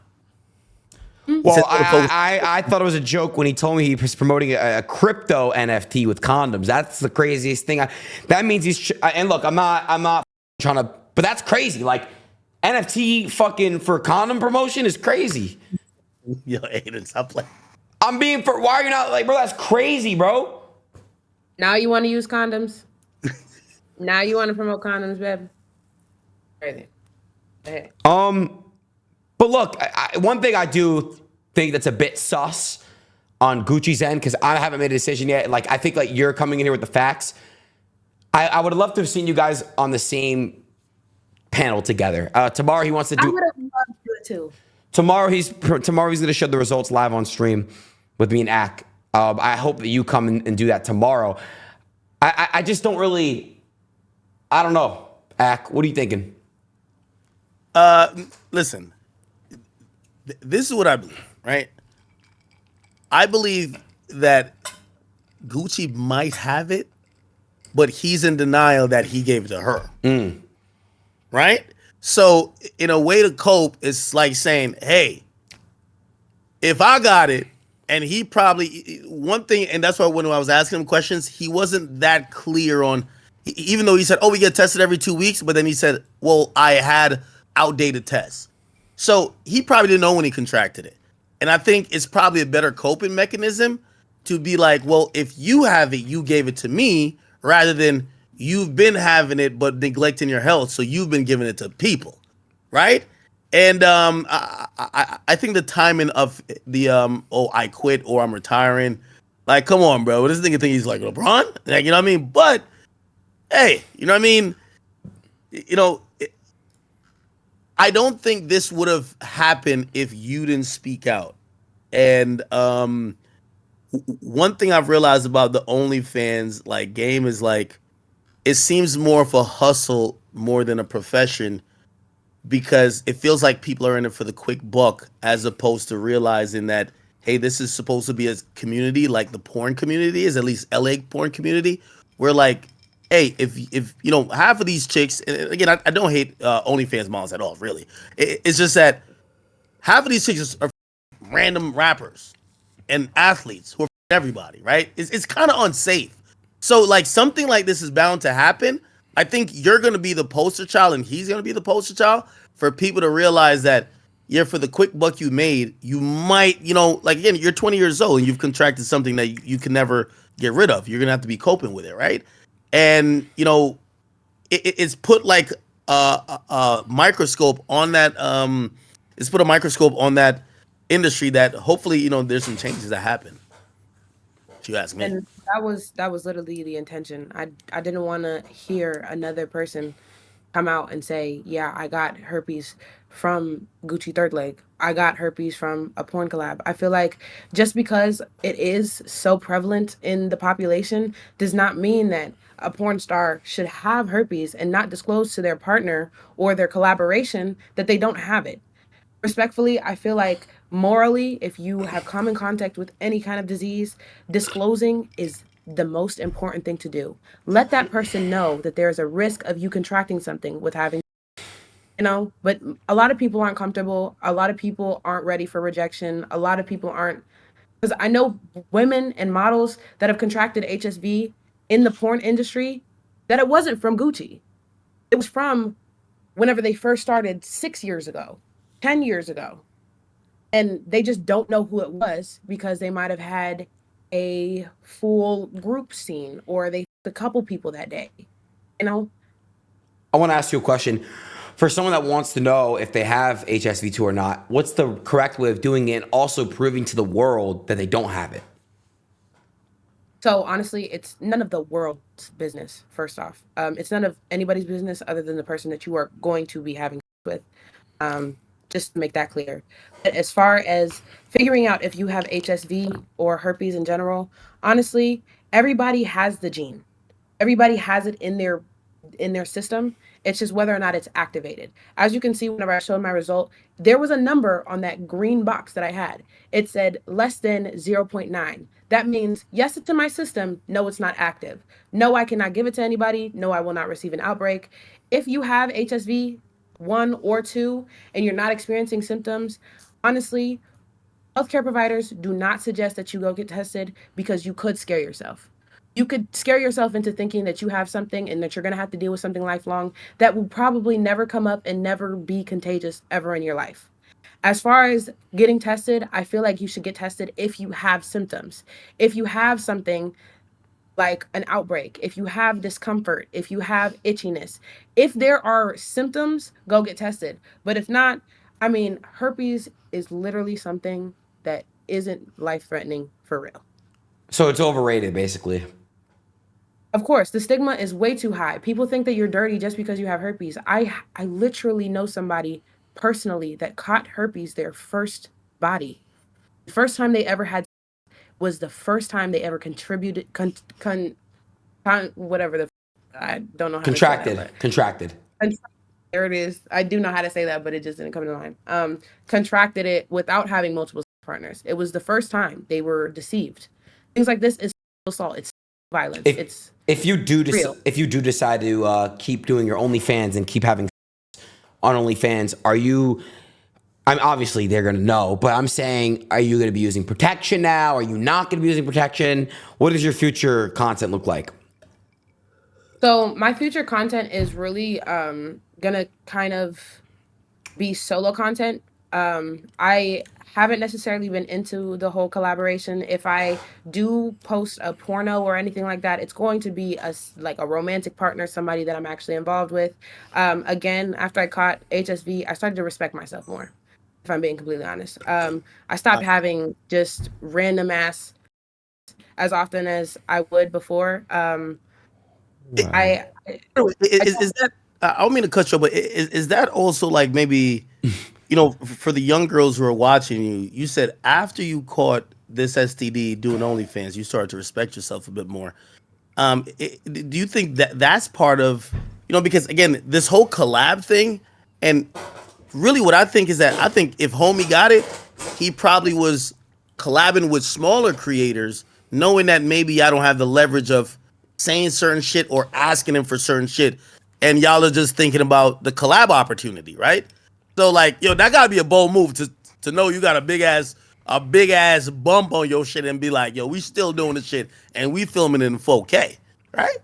Hmm? He said Well, to focus- I thought it was a joke when he told me he was promoting a crypto NFT with condoms. That's the craziest thing. That means he's and look, I'm not trying to, but that's crazy. Like NFT fucking for condom promotion is crazy. Yo, Adin, stop playing. I'm being for why are you not like, bro? That's crazy, bro. Now you want to use condoms? Now you want to promote condoms, babe? Crazy. Hey. But look, one thing I do think that's a bit sus on Gucci's end, because I haven't made a decision yet. Like, I think like you're coming in here with the facts. I would have loved to have seen you guys on the same panel together. Tomorrow he wants to I do. would have loved to do it too. Tomorrow he's going to show the results live on stream with me and Ak. I hope that you come and do that tomorrow. I just don't really. I don't know, Ak. What are you thinking? Listen, this is what I believe, right? I believe that Gucci might have it, but he's in denial that he gave it to her. Right? So, in a way to cope, it's like saying, hey, if I got it, and he probably, one thing, and that's why when I was asking him questions, he wasn't that clear on, even though he said, oh, we get tested every 2 weeks, but then he said, well, I had outdated tests. So he probably didn't know when he contracted it. And I think it's probably a better coping mechanism to be like, well, if you have it, you gave it to me, rather than you've been having it but neglecting your health, so you've been giving it to people, right? And I think the timing of the oh, I quit or I'm retiring, like, come on, bro. This nigga think he's like LeBron, like, you know what I mean? But hey, you know what I mean? You know, I don't think this would have happened if you didn't speak out. And one thing I've realized about the OnlyFans like game is like, it seems more of a hustle more than a profession, because it feels like people are in it for the quick buck, as opposed to realizing that, hey, this is supposed to be a community like the porn community is, at least LA porn community, where like, hey, if you know, half of these chicks, and again, I don't hate OnlyFans models at all, really. It's just that half of these chicks are random rappers and athletes who are everybody, right? It's kind of unsafe. So like something like this is bound to happen. I think you're going to be the poster child and he's going to be the poster child for people to realize that, yeah, for the quick buck you made, you might, you know, like, again, you're 20 years old and you've contracted something that you can never get rid of. You're going to have to be coping with it, right? And, you know, it's put like a microscope on that. It's put a microscope on that industry that hopefully, you know, there's some changes that happen. If you ask me. And that was literally the intention. I didn't want to hear another person come out and say, yeah, I got herpes from Gucci3rdLeg. I got herpes from a porn collab. I feel like just because it is so prevalent in the population does not mean that a porn star should have herpes and not disclose to their partner or their collaboration that they don't have it. Respectfully, I feel like morally, if you have come in contact with any kind of disease, disclosing is the most important thing to do. Let that person know that there is a risk of you contracting something with having, you know, but a lot of people aren't comfortable. A lot of people aren't ready for rejection. A lot of people aren't, because I know women and models that have contracted HSV in the porn industry, that it wasn't from Gucci. It was from whenever they first started 6 years ago. 10 years ago, and they just don't know who it was because they might have had a full group scene or they a couple people that day, you know. I want to ask you a question. For someone that wants to know if they have HSV2 or not, what's the correct way of doing it and also proving to the world that they don't have it? So honestly, it's none of the world's business, first off. It's none of anybody's business other than the person that you are going to be having with. Just to make that clear. But as far as figuring out if you have HSV or herpes in general, honestly, everybody has the gene. Everybody has it in in their system. It's just whether or not it's activated. As you can see, whenever I showed my result, there was a number on that green box that I had. It said less than 0.9. That means yes, it's in my system. No, it's not active. No, I cannot give it to anybody. No, I will not receive an outbreak. If you have HSV 1 or 2 and you're not experiencing symptoms, honestly, healthcare providers do not suggest that you go get tested because you could scare yourself. You could scare yourself into thinking that you have something and that you're going to have to deal with something lifelong that will probably never come up and never be contagious ever in your life. As far as getting tested, I feel like you should get tested if you have symptoms. If you have something like an outbreak, if you have discomfort, if you have itchiness, if there are symptoms, go get tested. But if not, I mean, herpes is literally something that isn't life-threatening for real. So it's overrated, basically. Of course, the stigma is way too high. People think that you're dirty just because you have herpes. I literally know somebody personally that caught herpes their first body. The first time they ever had was the first time they ever contributed, whatever the, I don't know how to say that, Contracted. there it is. I do know how to say that, but it just didn't come to mind. Contracted it without having multiple partners. It was the first time they were deceived. Things like this is assault. It's violence. If you do real. if you do decide to keep doing your OnlyFans and keep having on OnlyFans, are you? I'm obviously they're gonna know, but I'm saying, are you gonna be using protection now? Are you not gonna be using protection? What does your future content look like? So my future content is really gonna kind of be solo content. I haven't necessarily been into the whole collaboration. If I do post a porno or anything like that, it's going to be like a romantic partner, somebody that I'm actually involved with. Again, after I caught HSV, I started to respect myself more, if I'm being completely honest. I stopped having just random ass as often as I would before. Is that? I don't mean to cut you, but is that also like maybe, for the young girls who are watching you? You said after you caught this STD doing OnlyFans, you started to respect yourself a bit more. Do you think that that's part of, because again, this whole collab thing, and really what I think is that I think if homie got it, he probably was collabing with smaller creators, knowing that maybe I don't have the leverage of saying certain shit or asking him for certain shit, and y'all are just thinking about the collab opportunity, right? So like, that gotta be a bold move to know you got a big ass bump on your shit and be like, we still doing this shit and we filming it in 4K, right?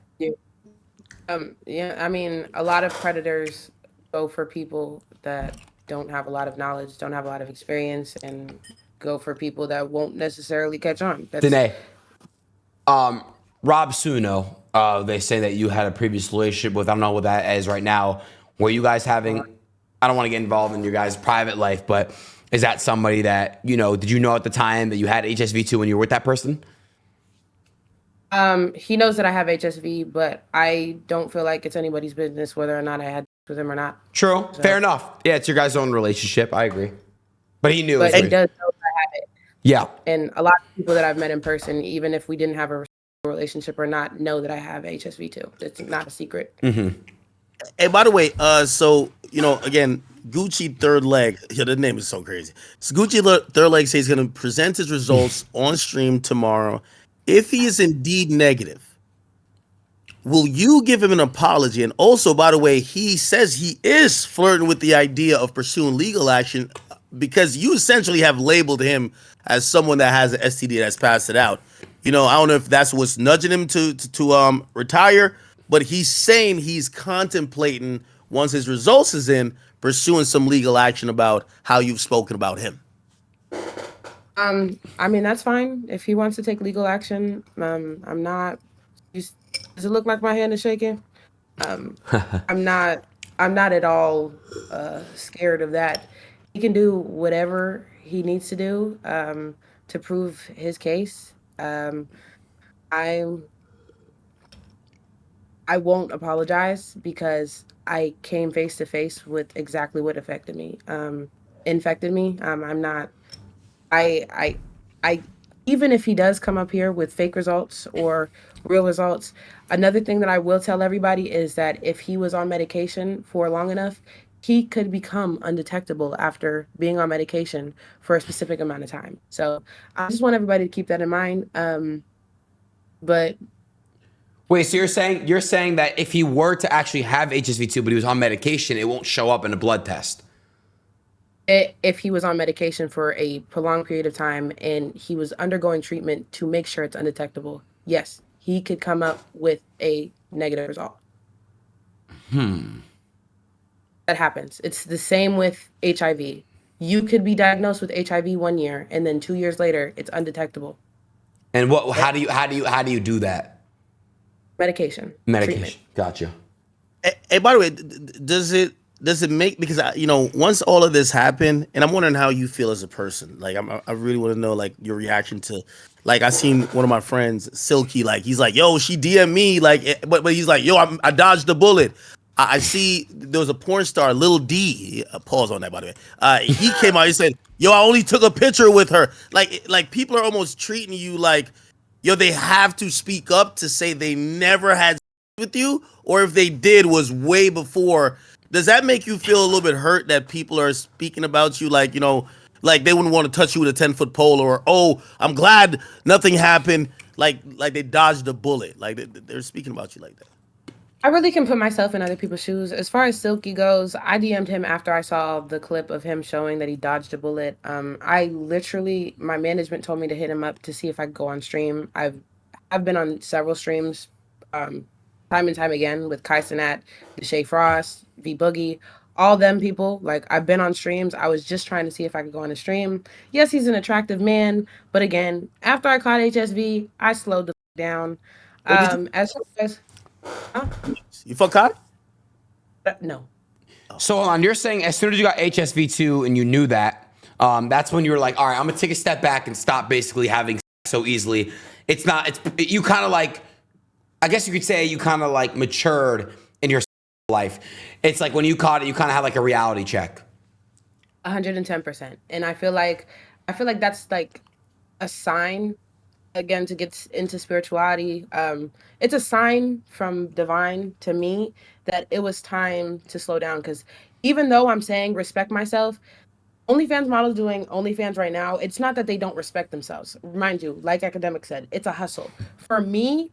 Yeah, I mean, a lot of predators go for people that don't have a lot of knowledge, don't have a lot of experience, and go for people that won't necessarily catch on. Danae, Rob Suno, they say that you had a previous relationship with, I don't know what that is right now, were you guys having, I don't want to get involved in your guys' private life, but is that somebody that, did you know at the time that you had HSV2 when you were with that person? He knows that I have HSV, but I don't feel like it's anybody's business whether or not I had with him or not. True. So, fair enough. Yeah, it's your guys' own relationship. I agree. But he knew. But he does know that I have it. Yeah. And a lot of people that I've met in person, even if we didn't have a relationship or not, know that I have HSV too. It's not a secret. Mm-hmm. Hey, by the way, so again, Gucci3rdLeg. Yeah, the name is so crazy. So Gucci3rdLeg says he's going to present his results on stream tomorrow. If he is indeed negative, will you give him an apology? And also, by the way, he says he is flirting with the idea of pursuing legal action because you essentially have labeled him as someone that has an STD that's passed it out. I don't know if that's what's nudging him to retire, but he's saying he's contemplating, once his results is in, pursuing some legal action about how you've spoken about him. I mean, that's fine. If he wants to take legal action, I'm not. Does it look like my hand is shaking? I'm not at all scared of that. He can do whatever he needs to do to prove his case. I won't apologize because I came face to face with exactly what infected me. I'm not. even if he does come up here with fake results or real results, another thing that I will tell everybody is that if he was on medication for long enough, he could become undetectable after being on medication for a specific amount of time. So I just want everybody to keep that in mind. But Wait, so you're saying that if he were to actually have HSV2, but he was on medication, it won't show up in a blood test. if he was on medication for a prolonged period of time and he was undergoing treatment to make sure it's undetectable, yes, he could come up with a negative result. That happens. It's the same with HIV. You could be diagnosed with HIV 1 year and then 2 years later it's undetectable. And what? How do you do that? Medication. Medication. Treatment. Gotcha. Hey, by the way, does it make, because once all of this happened, and I'm wondering how you feel as a person. Like I really want to know like your reaction to, like I seen one of my friends, Silky, like he's like, yo, she DM me, like, but he's like, yo, I dodged the bullet. I see there was a porn star, Lil D. Pause on that, by the way. He came out. He said, "Yo, I only took a picture with her." Like people are almost treating you like, yo, they have to speak up to say they never had with you, or if they did was way before. Does that make you feel a little bit hurt that people are speaking about you like, like they wouldn't want to touch you with a 10-foot pole, or, oh, I'm glad nothing happened, like they dodged a bullet, like they're speaking about you like that? I really can put myself in other people's shoes. As far as Silky goes, I DM'd him after I saw the clip of him showing that he dodged a bullet. I literally, my management told me to hit him up to see if I could go on stream. I've been on several streams, time and time again with Kai Cenat, Deshae Frost, V Boogie, all them people. Like I've been on streams. I was just trying to see if I could go on a stream. Yes, he's an attractive man, but again, after I caught HSV, I slowed the down. Wait, did you, As far as you fuck Kai? no. So hold on, you're saying as soon as you got HSV2 and you knew that, that's when you were like, all right, I'm gonna take a step back and stop basically having sex so easily. You kind of like, I guess you could say you kind of like matured in your life. It's like when you caught it, you kind of had like a reality check. 110%. And I feel like that's like a sign, again, to get into spirituality. It's a sign from divine to me that it was time to slow down, because even though I'm saying respect myself, OnlyFans models doing OnlyFans right now, it's not that they don't respect themselves. Mind you, like Academic said, it's a hustle. For me,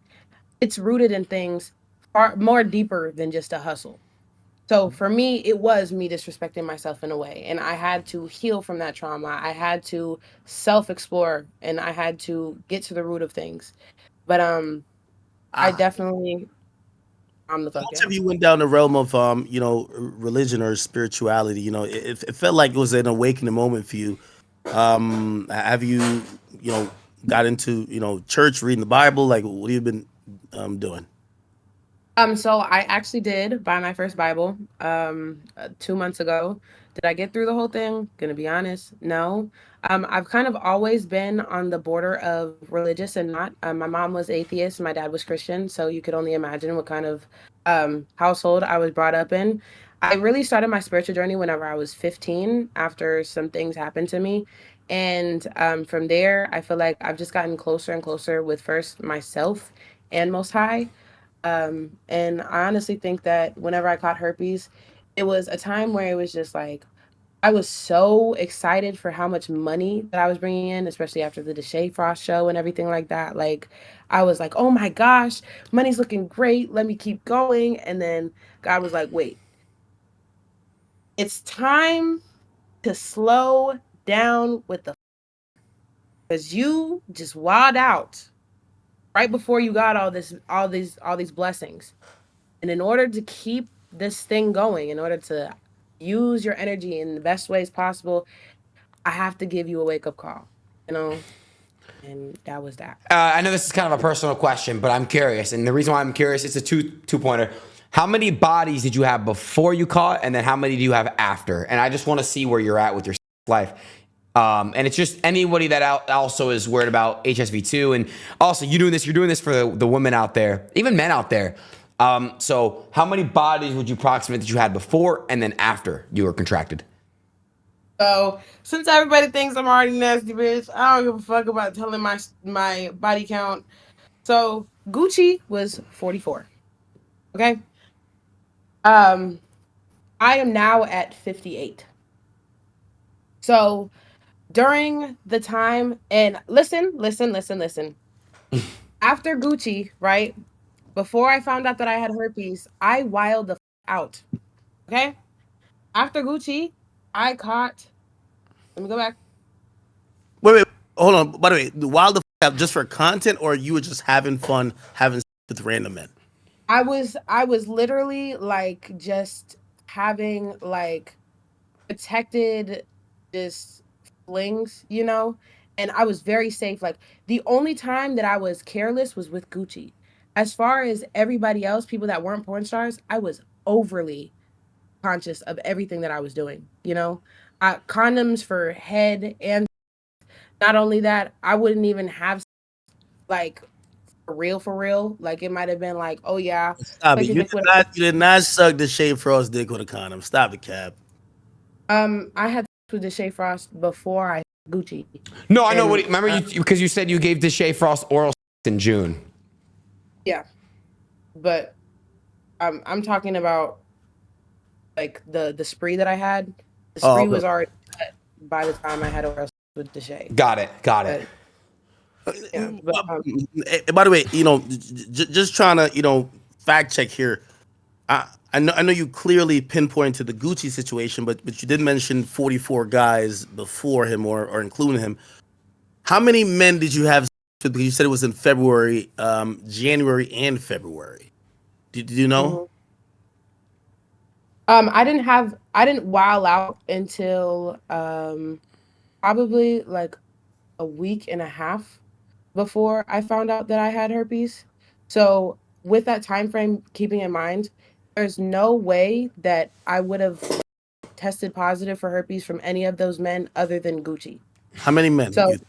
it's rooted in things far more deeper than just a hustle. So for me, it was me disrespecting myself in a way, and I had to heal from that trauma. I had to self-explore, and I had to get to the root of things. But I definitely, I'm the fuck Much yeah. of you went down the realm of religion or spirituality. It felt like it was an awakening moment for you. Have you got into church, reading the Bible? Like, what have you been doing? So I actually did buy my first Bible 2 months ago. Did I get through the whole thing? Gonna be honest, no. I've kind of always been on the border of religious and not. My mom was atheist, my dad was Christian, so you could only imagine what kind of household I was brought up in. I really started my spiritual journey whenever I was 15, after some things happened to me. And from there, I feel like I've just gotten closer and closer with first myself and Most High. And I honestly think that whenever I caught herpes, it was a time where it was just like, I was so excited for how much money that I was bringing in, especially after the Deshae Frost show and everything like that. Like, I was like, oh my gosh, money's looking great. Let me keep going. And then God was like, wait, it's time to slow down with the, because you just wild out right before you got all these blessings. And in order to keep this thing going, in order to use your energy in the best ways possible, I have to give you a wake up call, and that was that. I know this is kind of a personal question, but I'm curious, and the reason why I'm curious, it's a two-pointer. How many bodies did you have before you caught, and then how many do you have after? And I just want to see where you're at with your life. And it's just anybody that also is worried about HSV2, and also you're doing this for the women out there, even men out there. So how many bodies would you approximate that you had before and then after you were contracted? So since everybody thinks I'm already nasty, bitch, I don't give a fuck about telling my body count. So Gucci was 44. Okay. I am now at 58. So during the time, and listen. After Gucci, right? Before I found out that I had herpes, I wilded the out. Okay. After Gucci, I caught. Let me go back. Wait, hold on. By the way, wild the f- out just for content, or you were just having fun having sex with random men? I was literally like just having like protected just flings, you know, and I was very safe. Like the only time that I was careless was with Gucci. As far as everybody else, people that weren't porn stars, I was overly conscious of everything that I was doing, you know. Condoms for head, and not only that, I wouldn't even have like for real. Like it might have been like, oh yeah, Stop it. suck your dick with You did not suck the Shea Frost dick with a condom. Stop it, Cap. I had with the Shea Frost before I had Gucci. No, I know And what. Remember you because you said you gave Deshae Frost oral in June. yeah, but I'm talking about like the spree that I had. The Oh, spree okay. was already set by the time I had oral with Deshae. Got it. But yeah, but By the way, just trying to fact check here. I know you clearly pinpointed to the Gucci situation, but you did mention 44 guys before him or including him. How many men did you have? Because you said it was in February, January, and February. Did you know? I didn't while out until probably like a week and a half before I found out that I had herpes. So with that time frame keeping in mind, there's no way that I would have tested positive for herpes from any of those men other than Gucci. How many men? So shit.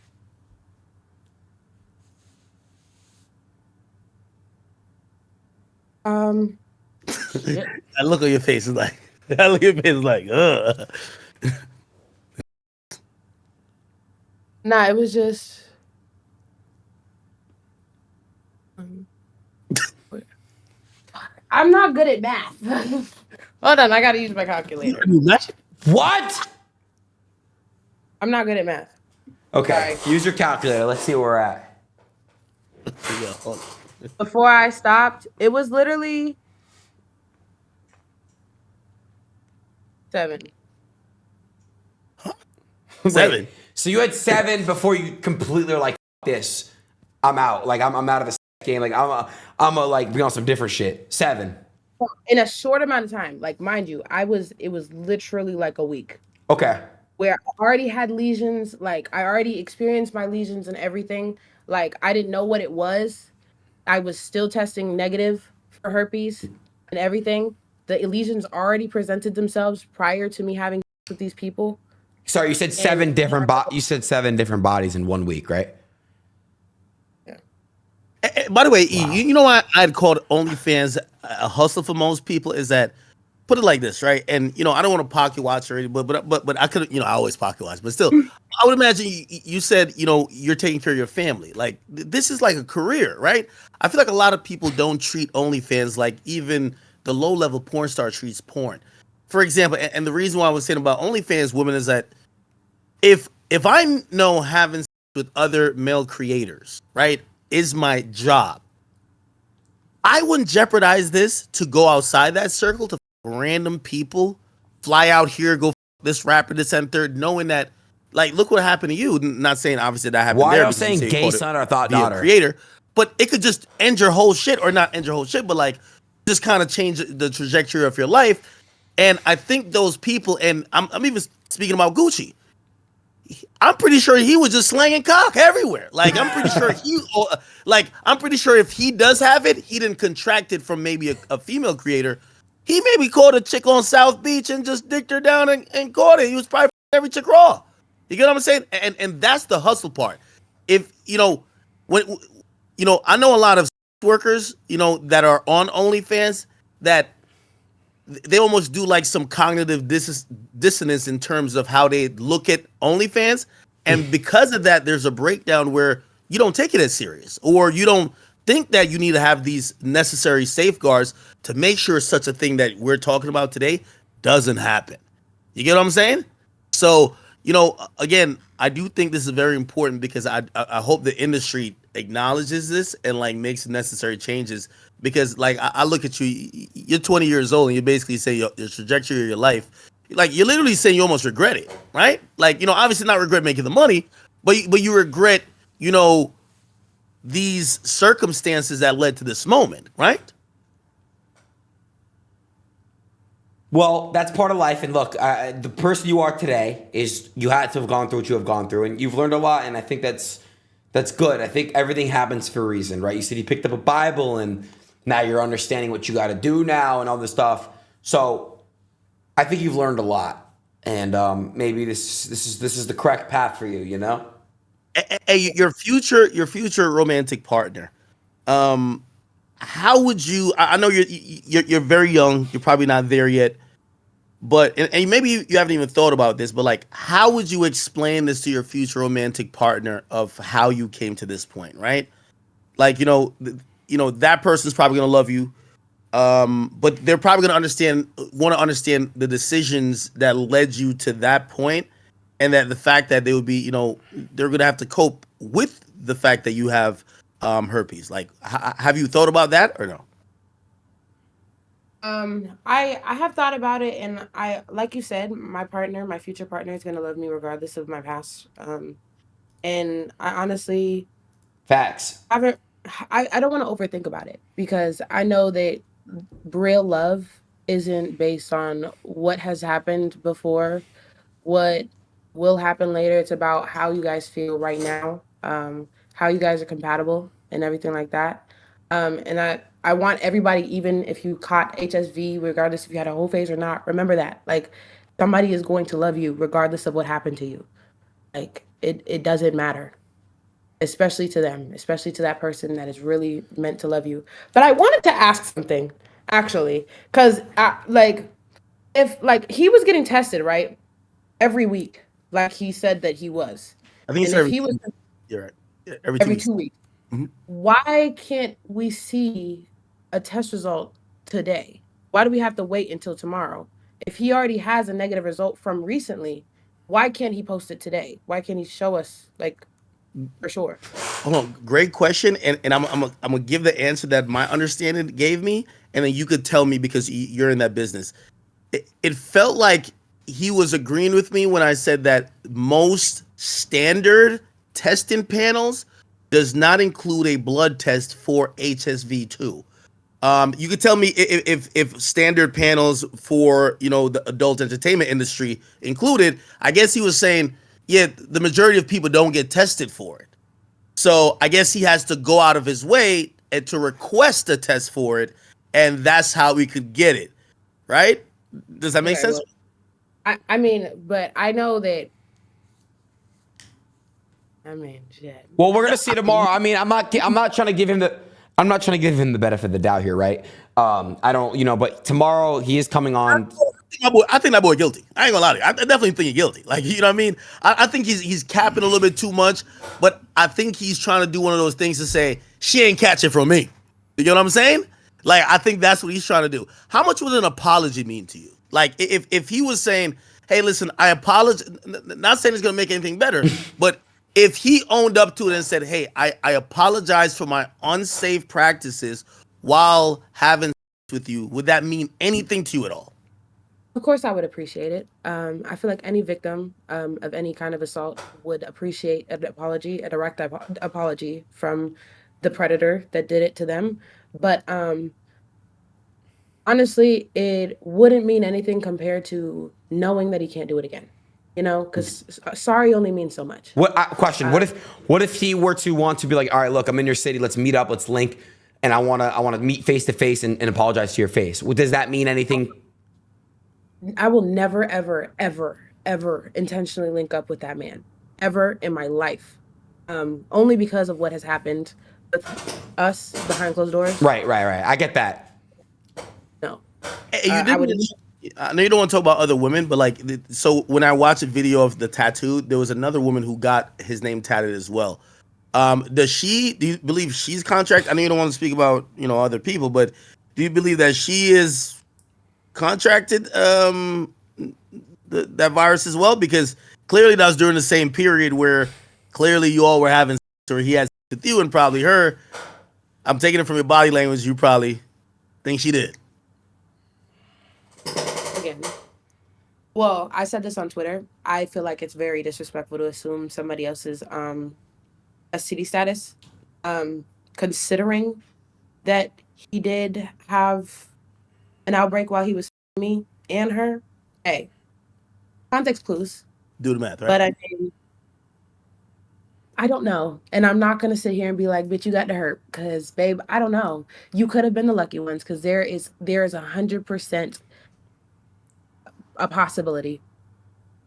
I look on your face is like I look at your face is like, ugh. Nah, it was just I'm not good at math. Hold on, I gotta use my calculator. What? I'm not good at math. Okay. Sorry. Use your calculator. Let's see where we're at. Before I stopped, it was literally 7. 7. Wait, so you had 7 before you completely were like, F this. I'm out. Like I'm out of the game. Like I'm a like be on some different shit. 7. In a short amount of time. Like mind you, it was literally like a week Okay. where I already had lesions. Like I already experienced my lesions and everything. Like I didn't know what it was. I was still testing negative for herpes and everything. The lesions already presented themselves prior to me having with these people. Sorry, you said 7 different you said 7 different bodies in 1 week, right? By the way, you know why I'd called OnlyFans a hustle for most people is that, put it like this, right? And I don't want to pocket watch or anything, but I could, I always pocket watch, but still, I would imagine you said, you're taking care of your family. Like this is like a career, right? I feel like a lot of people don't treat OnlyFans like even the low level porn star treats porn. For example, and the reason why I was saying about OnlyFans women is that if I know having sex with other male creators, right, is my job, I wouldn't jeopardize this to go outside that circle to random people, fly out here, go this rapper, this and third, knowing that, like, look what happened to you. Not saying obviously that happened. Why there are you saying gay son or thought be a daughter? creator, but it could just end your whole shit, or not end your whole shit, but like just kind of change the trajectory of your life. And I think those people, and I'm even speaking about Gucci. I'm pretty sure he was just slanging cock everywhere. Like I'm pretty sure if he does have it, he didn't contract it from maybe a female creator. He maybe caught a chick on South Beach and just dicked her down and caught it. He was probably every chick raw. You get what I'm saying? And that's the hustle part. If when I know a lot of workers, that are on OnlyFans that they almost do like some cognitive dissonance in terms of how they look at OnlyFans, and because of that, there's a breakdown where you don't take it as serious, or you don't think that you need to have these necessary safeguards to make sure such a thing that we're talking about today doesn't happen. You get what I'm saying? So, you know, again, I do think this is very important because I hope the industry acknowledges this and like makes necessary changes. Because like I look at you, you're 20 years old and you basically say your trajectory of your life, like you're literally saying you almost regret it, right? Like, you know, obviously not regret making the money, but you regret, you know, these circumstances that led to this moment, right? Well, that's part of life. And look, the person you are today is you had to have gone through what you have gone through, and you've learned a lot. And I think that's good. I think everything happens for a reason, right? You said you picked up a Bible, and now you're understanding what you got to do now and all this stuff. So I think you've learned a lot, and maybe this is the correct path for you. You know. Hey, your future romantic partner. How would you? I know you're very young. You're probably not there yet. But and maybe you haven't even thought about this, but like, how would you explain this to your future romantic partner of how you came to this point, right? Like, you know, that person's probably gonna love you, but they're probably gonna want to understand the decisions that led you to that point, and that the fact that they would be, you know, they're gonna have to cope with the fact that you have herpes. Like, have you thought about that or no? I have thought about it, and I, like you said, my future partner is gonna love me regardless of my past. And I honestly Facts. haven't. I don't want to overthink about it because I know that real love isn't based on what has happened before, what will happen later. It's about how you guys feel right now, how you guys are compatible, and everything like that. And I want everybody, even if you caught HSV, regardless if you had a whole phase or not, remember that. Like, somebody is going to love you regardless of what happened to you. Like, it doesn't matter, especially to them, especially to that person that is really meant to love you. But I wanted to ask something, actually, because like, if like he was getting tested, right, every week, like he said that he was, I think it's and if every. he was You're right. Yeah, every 2 every weeks. 2 weeks, Mhm. why can't we see a test result today? Why do we have to wait until tomorrow? If he already has a negative result from recently, why can't he post it today? Why can't he show us, like, for sure? Hold on, great question, and I'm gonna give the answer that my understanding gave me, and then you could tell me because you're in that business. It felt like he was agreeing with me when I said that most standard testing panels does not include a blood test for HSV2. You could tell me if standard panels for, you know, the adult entertainment industry included. I guess he was saying, yeah, the majority of people don't get tested for it. So I guess he has to go out of his way and to request a test for it, and that's how we could get it, right? Does that make Okay, sense? well, I mean, but I know that. I mean, shit. Well, we're gonna see tomorrow. I mean, I'm not trying to give him the benefit of the doubt here, right? I don't, you know, but tomorrow he is coming on. I think that boy guilty. I ain't gonna lie to you. I definitely think he's guilty. Like, you know what I mean? I think he's capping a little bit too much, but I think he's trying to do one of those things to say, she ain't catch it from me. You know what I'm saying? Like, I think that's what he's trying to do. How much would an apology mean to you? Like, if he was saying, hey, listen, I apologize, not saying it's gonna make anything better, but if he owned up to it and said, hey, I apologize for my unsafe practices while having sex with you, would that mean anything to you at all? Of course, I would appreciate it. I feel like any victim of any kind of assault would appreciate an apology, a direct apology from the predator that did it to them. But honestly, it wouldn't mean anything compared to knowing that he can't do it again. You know, because sorry only means so much. Question? What if he were to want to be like, all right, look, I'm in your city, let's meet up, let's link, and I wanna meet face to face and apologize to your face. Well, does that mean anything? I will never, ever, ever, ever intentionally link up with that man, ever in my life. Only because of what has happened with us behind closed doors. Right. I get that. No. You I would. didn't. I know you don't want to talk about other women, but like, so when I watched a video of the tattoo, there was another woman who got his name tatted as well. Do you believe she's contract? I know you don't want to speak about, other people, but do you believe that she is contracted that virus as well? Because clearly that was during the same period where clearly you all were having sex, or he had sex with you and probably her. I'm taking it from your body language. You probably think she did. Again. Well, I said this on Twitter. I feel like it's very disrespectful to assume somebody else's STD status, considering that he did have an outbreak while he was me and her. Hey, context clues. Do the math, right? But I mean, I don't know. And I'm not going to sit here and be like, bitch, you got to hurt. Because, babe, I don't know. You could have been the lucky ones, because there is 100% a possibility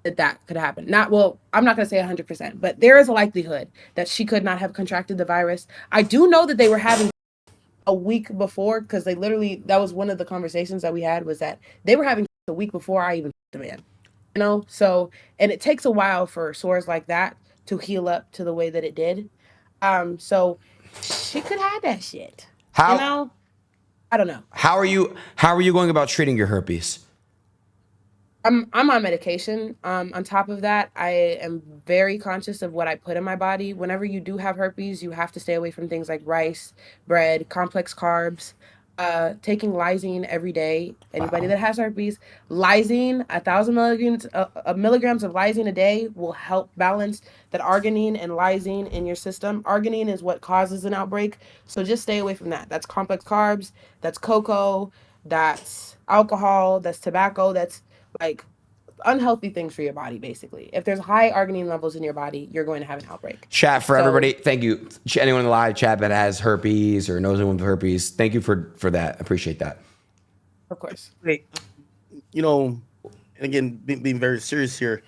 that could happen. I'm not going to say 100%, but there is a likelihood that she could not have contracted the virus. I do know that they were having a week before, because that was one of the conversations that we had, was that they were having a week before I even the man. So, and it takes a while for sores like that to heal up to the way that it did. So she could have that shit. How? I don't know. How are you going about treating your herpes? I'm on medication. On top of that, I am very conscious of what I put in my body. Whenever you do have herpes, you have to stay away from things like rice, bread, complex carbs. Taking lysine every day. Anybody that has herpes, lysine, 1,000 milligrams of lysine a day will help balance that arginine and lysine in your system. Arginine is what causes an outbreak, so just stay away from that. That's complex carbs, that's cocoa, that's alcohol, that's tobacco, that's like unhealthy things for your body, basically. If there's high arginine levels in your body, you're going to have an outbreak. Chat for everybody. Thank you. Anyone in the live chat that has herpes or knows anyone with herpes, thank you for that. Appreciate that. Of course. Wait, and again, being very serious here,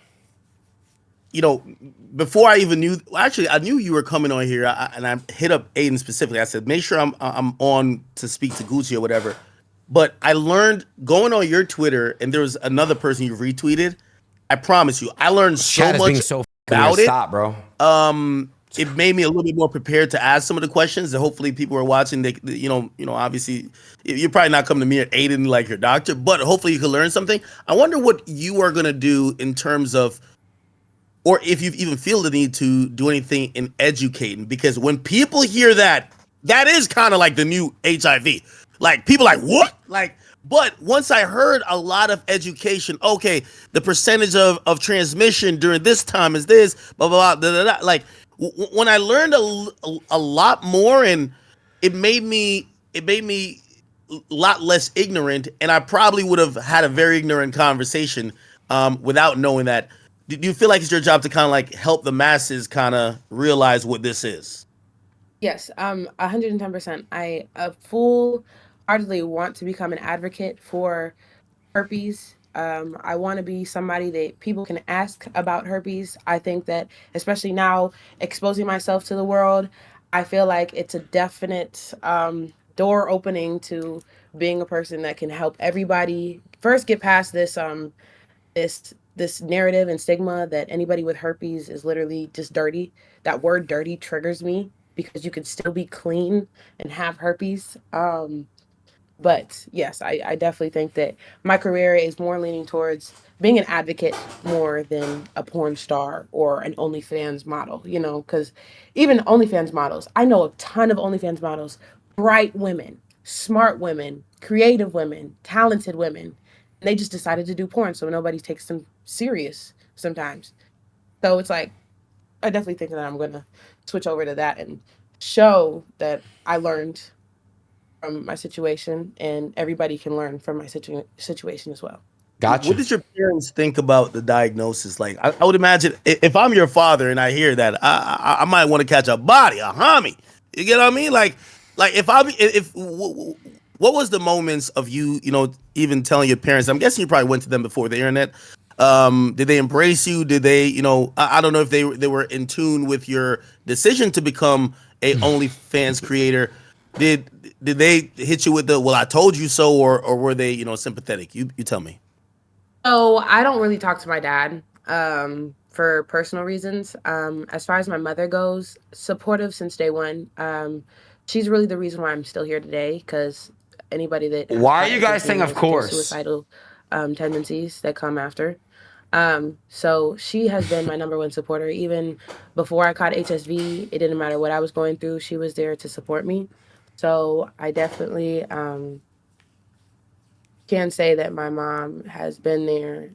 before I even knew, actually, I knew you were coming on here, and I hit up Adin specifically. I said, make sure I'm on to speak to Gucci or whatever. But I learned going on your Twitter, and there was another person you retweeted. I promise you, I learned so much Being so about it. Stop, bro. It made me a little bit more prepared to ask some of the questions that hopefully people are watching. They, obviously, you're probably not coming to me at Adin like your doctor, but hopefully you can learn something. I wonder what you are gonna do in terms of, or if you even feel the need to do anything in educating, because when people hear that is kind of like the new HIV. Like, people like, what? Like, but once I heard a lot of education, okay, the percentage of transmission during this time is this, blah, blah, blah, blah, blah, blah. Like, when I learned a lot more, and it made me a lot less ignorant, and I probably would have had a very ignorant conversation without knowing that. Do you feel like it's your job to kind of like help the masses kind of realize what this is? Yes, 110%. I full-heartedly want to become an advocate for herpes. I want to be somebody that people can ask about herpes. I think that, especially now, exposing myself to the world, I feel like it's a definite door opening to being a person that can help everybody first get past this narrative and stigma that anybody with herpes is literally just dirty. That word dirty triggers me, because you can still be clean and have herpes. But yes, I definitely think that my career is more leaning towards being an advocate more than a porn star or an OnlyFans model, because even OnlyFans models, I know a ton of OnlyFans models, bright women, smart women, creative women, talented women, and they just decided to do porn, so nobody takes them serious sometimes. So it's like, I definitely think that I'm going to switch over to that and show that I learned from my situation, and everybody can learn from my situation as well. Gotcha. What did your parents think about the diagnosis? Like, I would imagine if I'm your father and I hear that, I might want to catch a body, a homie. You get what I mean? Like what was the moments of you, even telling your parents? I'm guessing you probably went to them before the internet. Did they embrace you? Did they, I don't know if they were in tune with your decision to become a OnlyFans creator. did they hit you with the "well, I told you so," or were they, sympathetic? You tell me. So I don't really talk to my dad for personal reasons. As far as my mother goes, supportive since day one. She's really the reason why I'm still here today, because anybody that has Why are caught you guys HSV saying knows of that there's course? suicidal tendencies that come after. So she has been my number one supporter. Even before I caught HSV, it didn't matter what I was going through. She was there to support me. So I definitely can say that my mom has been there.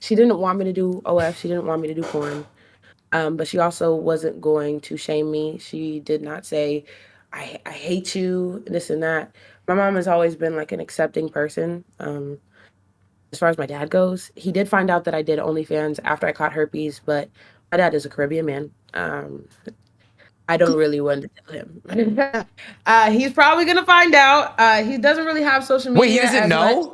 She didn't want me to do OF. She didn't want me to do porn. But she also wasn't going to shame me. She did not say, I hate you, this and that. My mom has always been like an accepting person. As far as my dad goes, he did find out that I did OnlyFans after I caught herpes, but my dad is a Caribbean man. I don't really want to tell him. He's probably gonna find out. He doesn't really have social media. Wait, he doesn't as know? much.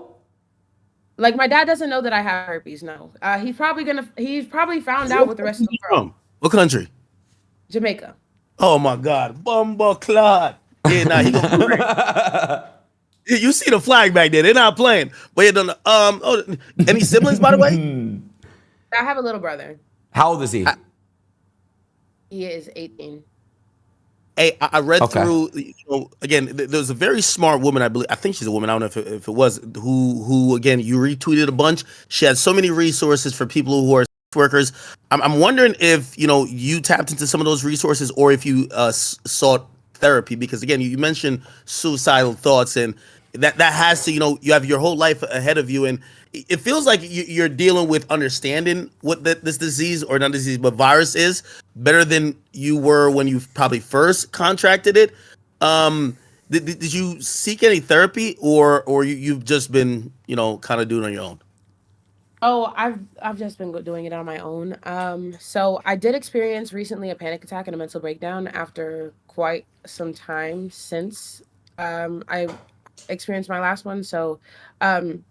Like my dad doesn't know that I have herpes. No, he's probably found out with the rest of the world. From what country? Jamaica. Oh my God, Bumba Clot. Yeah, nah, he gonna. You see the flag back there? They're not playing. But yeah, any siblings, by the way? I have a little brother. How old is he? He is 18. Hey, I read Okay. through. Again, there's a very smart woman. I believe. I think she's a woman. I don't know if it was who. Again, you retweeted a bunch. She had so many resources for people who are sex workers. I'm wondering if you tapped into some of those resources, or if you sought therapy, because again, you mentioned suicidal thoughts, and that has to, you have your whole life ahead of you, and it feels like you're dealing with understanding what this disease, or not disease, but virus is, better than you were when you probably first contracted it. Did you seek any therapy, or you've just been kind of doing it on your own? Oh, I've just been doing it on my own. So I did experience recently a panic attack and a mental breakdown after quite some time since I experienced my last one. So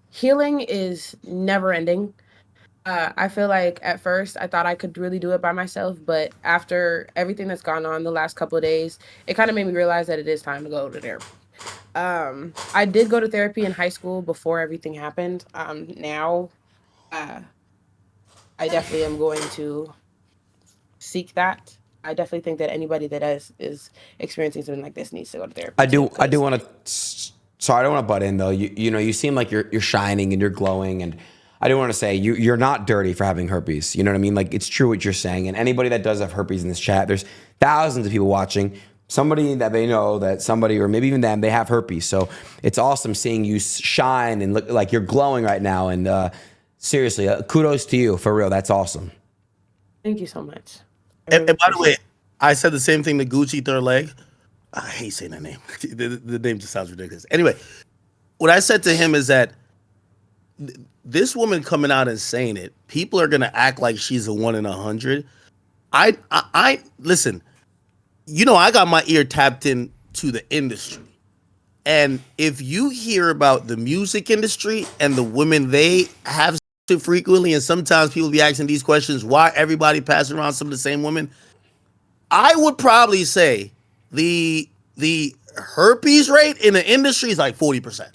healing is never ending. I feel like at first I thought I could really do it by myself, but after everything that's gone on the last couple of days, it kind of made me realize that it is time to go to therapy. I did go to therapy in high school before everything happened. Now, I definitely am going to seek that. I definitely think that anybody that is experiencing something like this needs to go to therapy. I do too, want to. Sorry, I don't want to butt in though. You seem like you're shining and you're glowing, and I do want to say you're not dirty for having herpes. You know what I mean? Like, it's true what you're saying. And anybody that does have herpes in this chat, there's thousands of people watching. Somebody that they know, that somebody, or maybe even them, they have herpes. So it's awesome seeing you shine and look like you're glowing right now. And seriously, kudos to you, for real. That's awesome. Thank you so much. And by the way, I said the same thing to Gucci3rdLeg. I hate saying that name. The name just sounds ridiculous. Anyway, what I said to him is that this woman coming out and saying it, people are gonna act like she's a 1 in 100. I listen. I got my ear tapped in to the industry, and if you hear about the music industry and the women they have sex frequently, and sometimes people be asking these questions, why everybody passing around some of the same women? I would probably say the herpes rate in the industry is like 40%.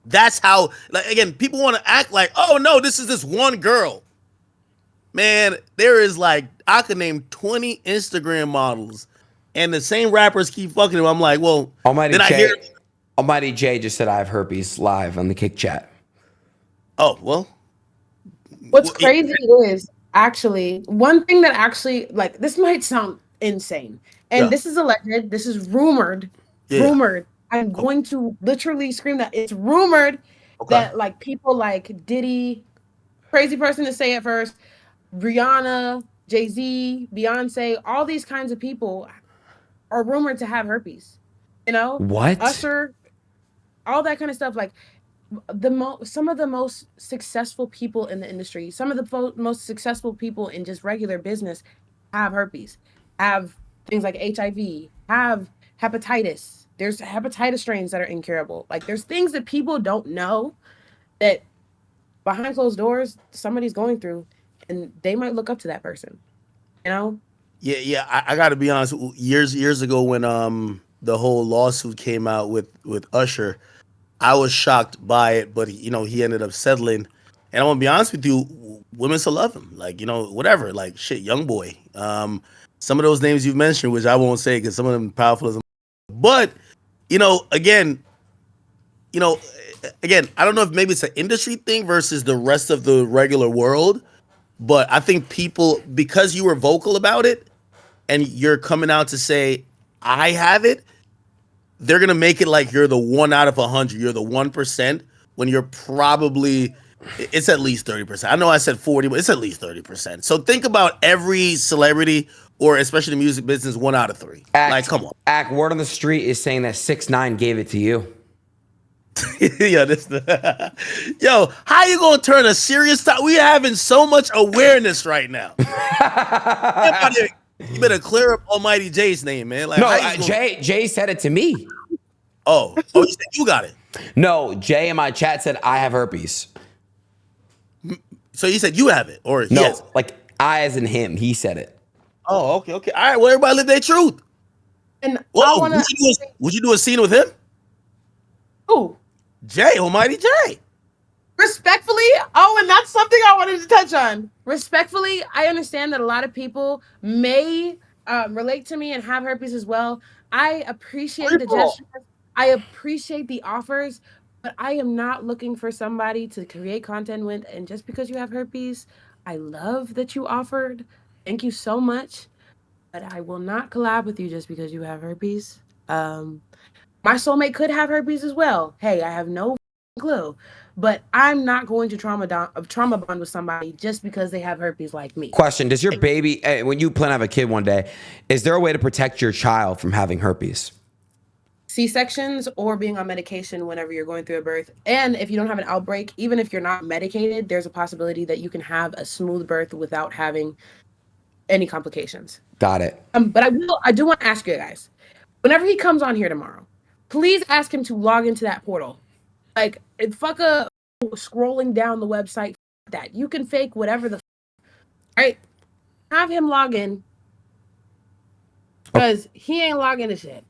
That's how, like, again, people want to act like, oh no, this is this one girl. Man, there is like, I could name 20 Instagram models, and the same rappers keep fucking them. I'm like, well, Almighty then I Jay, hear, Almighty Jay just said I have herpes live on the Kick Chat. oh well. What's crazy is actually one thing that actually, like, this might sound insane, and this is alleged, this is rumored. I'm going to literally scream that it's rumored that like people like Diddy, crazy person to say it first, Rihanna, Jay-Z, Beyonce, all these kinds of people are rumored to have herpes. What? Usher, all that kind of stuff. Like some of the most successful people in the industry, some of the most successful people in just regular business have herpes, have things like HIV, have hepatitis. There's hepatitis strains that are incurable. Like, there's things that people don't know that behind closed doors somebody's going through, and they might look up to that person. Yeah. I got to be honest. Years ago, when the whole lawsuit came out with Usher, I was shocked by it, but he ended up settling. And I'm gonna be honest with you, women still love him. Like, whatever. Like, shit, young boy. Some of those names you've mentioned, which I won't say because some of them powerful as a. But again, I don't know if maybe it's an industry thing versus the rest of the regular world, but I think people, because you were vocal about it and you're coming out to say I have it, they're gonna make it like you're the 1 out of 100. You're the 1% when you're probably, it's at least 30%. I know I said 40, but it's at least 30%. So think about every celebrity, or especially the music business, 1 out of 3. Like, come on. Word on the street is saying that 6ix9ine gave it to you. Yo, how you gonna turn a serious topic? We having so much awareness right now. You better clear up Almighty J's name, man. Like, no, Jay said it to me. Oh, you said you got it. No, Jay in my chat said I have herpes. So you said you have it, or no, yes? Like I as in him. He said it. Oh, okay. All right. Well, everybody live their truth. And Whoa, I want to. Would you do a scene with him? Who? Jay, Almighty Jay. Respectfully, and that's something I wanted to touch on. Respectfully, I understand that a lot of people may relate to me and have herpes as well. I appreciate the gestures. I appreciate the offers, but I am not looking for somebody to create content with. And just because you have herpes, I love that you offered. Thank you so much. But I will not collab with you just because you have herpes. My soulmate could have herpes as well. Hey, I have no clue. But I'm not going to trauma bond with somebody just because they have herpes like me. Question: does your baby, when you plan to have a kid one day, is there a way to protect your child from having herpes? C-sections or being on medication whenever you're going through a birth. And if you don't have an outbreak, even if you're not medicated, there's a possibility that you can have a smooth birth without having any complications. Got it. But I do want to ask you guys, whenever he comes on here tomorrow, please ask him to log into that portal. Like, scrolling down the website, that you can fake whatever right? Have him log in, because he ain't logging to shit.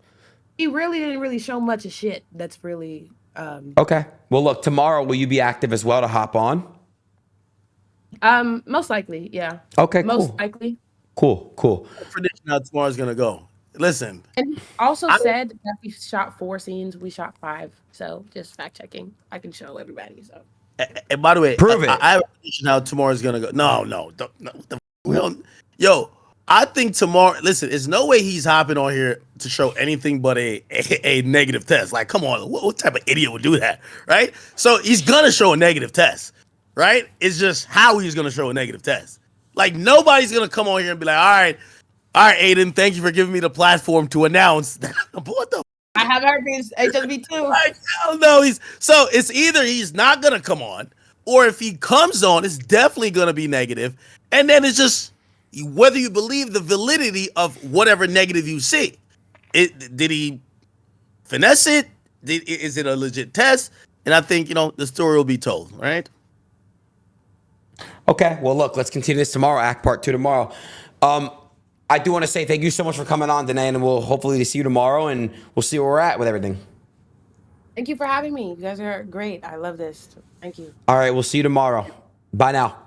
He really didn't really show much of shit that's really okay. Well, look, tomorrow will you be active as well to hop on? Most likely, yeah. Okay, most likely. Cool. Prediction how tomorrow's gonna go. Listen. And he also said that we shot 4 scenes, we shot 5. So just fact checking. I can show everybody. So. And by the way, prove it. I have a prediction how tomorrow's gonna go. No. Yo, I think tomorrow. Listen, there's no way he's hopping on here to show anything but a negative test. Like, come on, what type of idiot would do that, right? So he's gonna show a negative test, right? It's just how he's gonna show a negative test. Like, nobody's gonna come on here and be like, all right, Adin, thank you for giving me the platform to announce that. What the? I have herpes, HSV too. Like, hell no. So it's either he's not gonna come on, or if he comes on, it's definitely gonna be negative. And then it's just whether you believe the validity of whatever negative you see. Did he finesse it? Is it a legit test? And I think the story will be told, right? Okay. Well, look, let's continue this tomorrow. Act part 2 tomorrow. I do want to say thank you so much for coming on, Danae, and we'll hopefully see you tomorrow, and we'll see where we're at with everything. Thank you for having me. You guys are great. I love this. Thank you. All right, we'll see you tomorrow. Bye now.